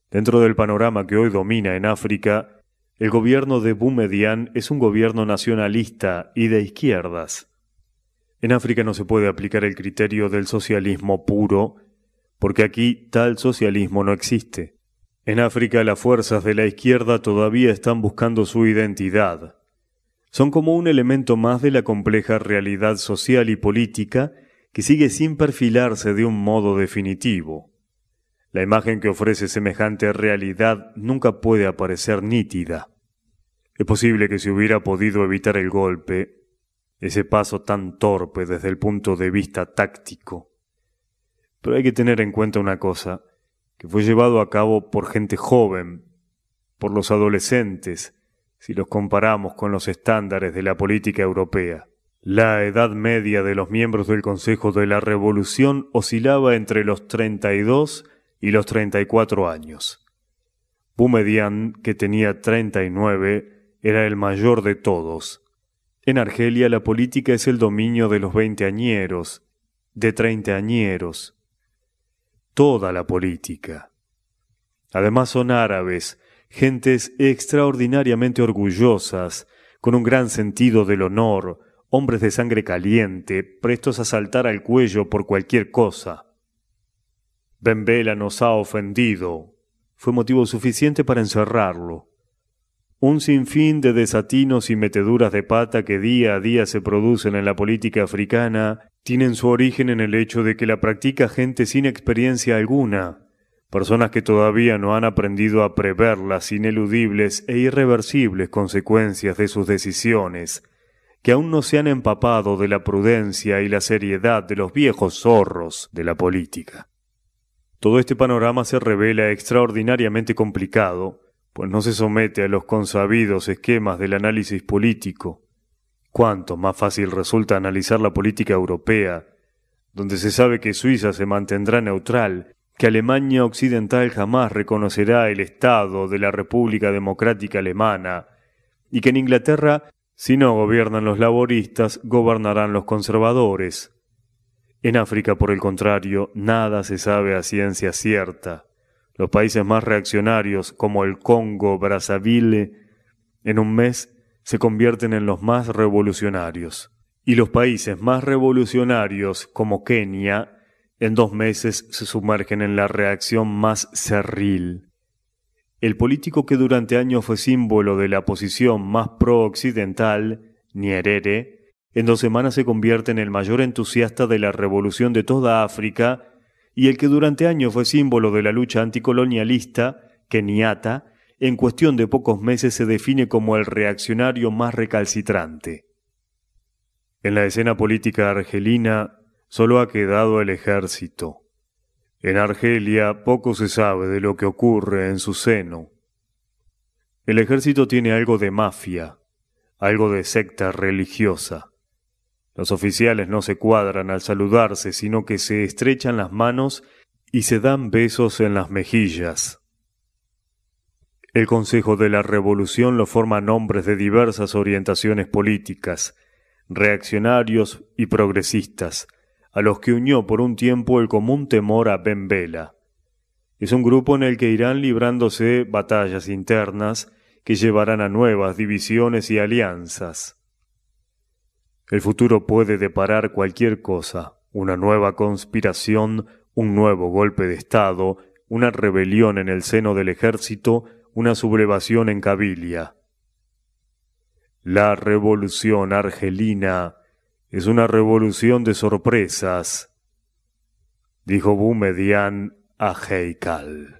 Dentro del panorama que hoy domina en África, el gobierno de Boumedienne es un gobierno nacionalista y de izquierdas. En África no se puede aplicar el criterio del socialismo puro, porque aquí tal socialismo no existe. En África las fuerzas de la izquierda todavía están buscando su identidad. Son como un elemento más de la compleja realidad social y política que sigue sin perfilarse de un modo definitivo. La imagen que ofrece semejante realidad nunca puede aparecer nítida. Es posible que se hubiera podido evitar el golpe, ese paso tan torpe desde el punto de vista táctico. Pero hay que tener en cuenta una cosa, que fue llevado a cabo por gente joven, por los adolescentes, si los comparamos con los estándares de la política europea. La edad media de los miembros del Consejo de la Revolución oscilaba entre los 32 y los 34 años. Boumedienne, que tenía 39, era el mayor de todos. En Argelia la política es el dominio de los veinteañeros, de treintañeros. Toda la política. Además son árabes, gentes extraordinariamente orgullosas, con un gran sentido del honor, hombres de sangre caliente, prestos a saltar al cuello por cualquier cosa. Ben Bella nos ha ofendido. Fue motivo suficiente para encerrarlo. Un sinfín de desatinos y meteduras de pata que día a día se producen en la política africana tienen su origen en el hecho de que la practica gente sin experiencia alguna, personas que todavía no han aprendido a prever las ineludibles e irreversibles consecuencias de sus decisiones, que aún no se han empapado de la prudencia y la seriedad de los viejos zorros de la política. Todo este panorama se revela extraordinariamente complicado, pues no se somete a los consabidos esquemas del análisis político. Cuánto más fácil resulta analizar la política europea, donde se sabe que Suiza se mantendrá neutral, que Alemania Occidental jamás reconocerá el Estado de la República Democrática Alemana, y que en Inglaterra, si no gobiernan los laboristas, gobernarán los conservadores. En África, por el contrario, nada se sabe a ciencia cierta. Los países más reaccionarios, como el Congo, Brazzaville, en un mes se convierten en los más revolucionarios. Y los países más revolucionarios, como Kenia, en 2 meses se sumergen en la reacción más cerril. El político que durante años fue símbolo de la posición más pro-occidental, Nyerere, en 2 semanas se convierte en el mayor entusiasta de la revolución de toda África, y el que durante años fue símbolo de la lucha anticolonialista, Kenyatta, en cuestión de pocos meses se define como el reaccionario más recalcitrante. En la escena política argelina solo ha quedado el ejército. En Argelia poco se sabe de lo que ocurre en su seno. El ejército tiene algo de mafia, algo de secta religiosa. Los oficiales no se cuadran al saludarse, sino que se estrechan las manos y se dan besos en las mejillas. El Consejo de la Revolución lo forman hombres de diversas orientaciones políticas, reaccionarios y progresistas, a los que unió por un tiempo el común temor a Ben Bella. Es un grupo en el que irán librándose batallas internas que llevarán a nuevas divisiones y alianzas. El futuro puede deparar cualquier cosa, una nueva conspiración, un nuevo golpe de Estado, una rebelión en el seno del ejército, una sublevación en Cabilia. La revolución argelina es una revolución de sorpresas, dijo Boumedienne a Haykal.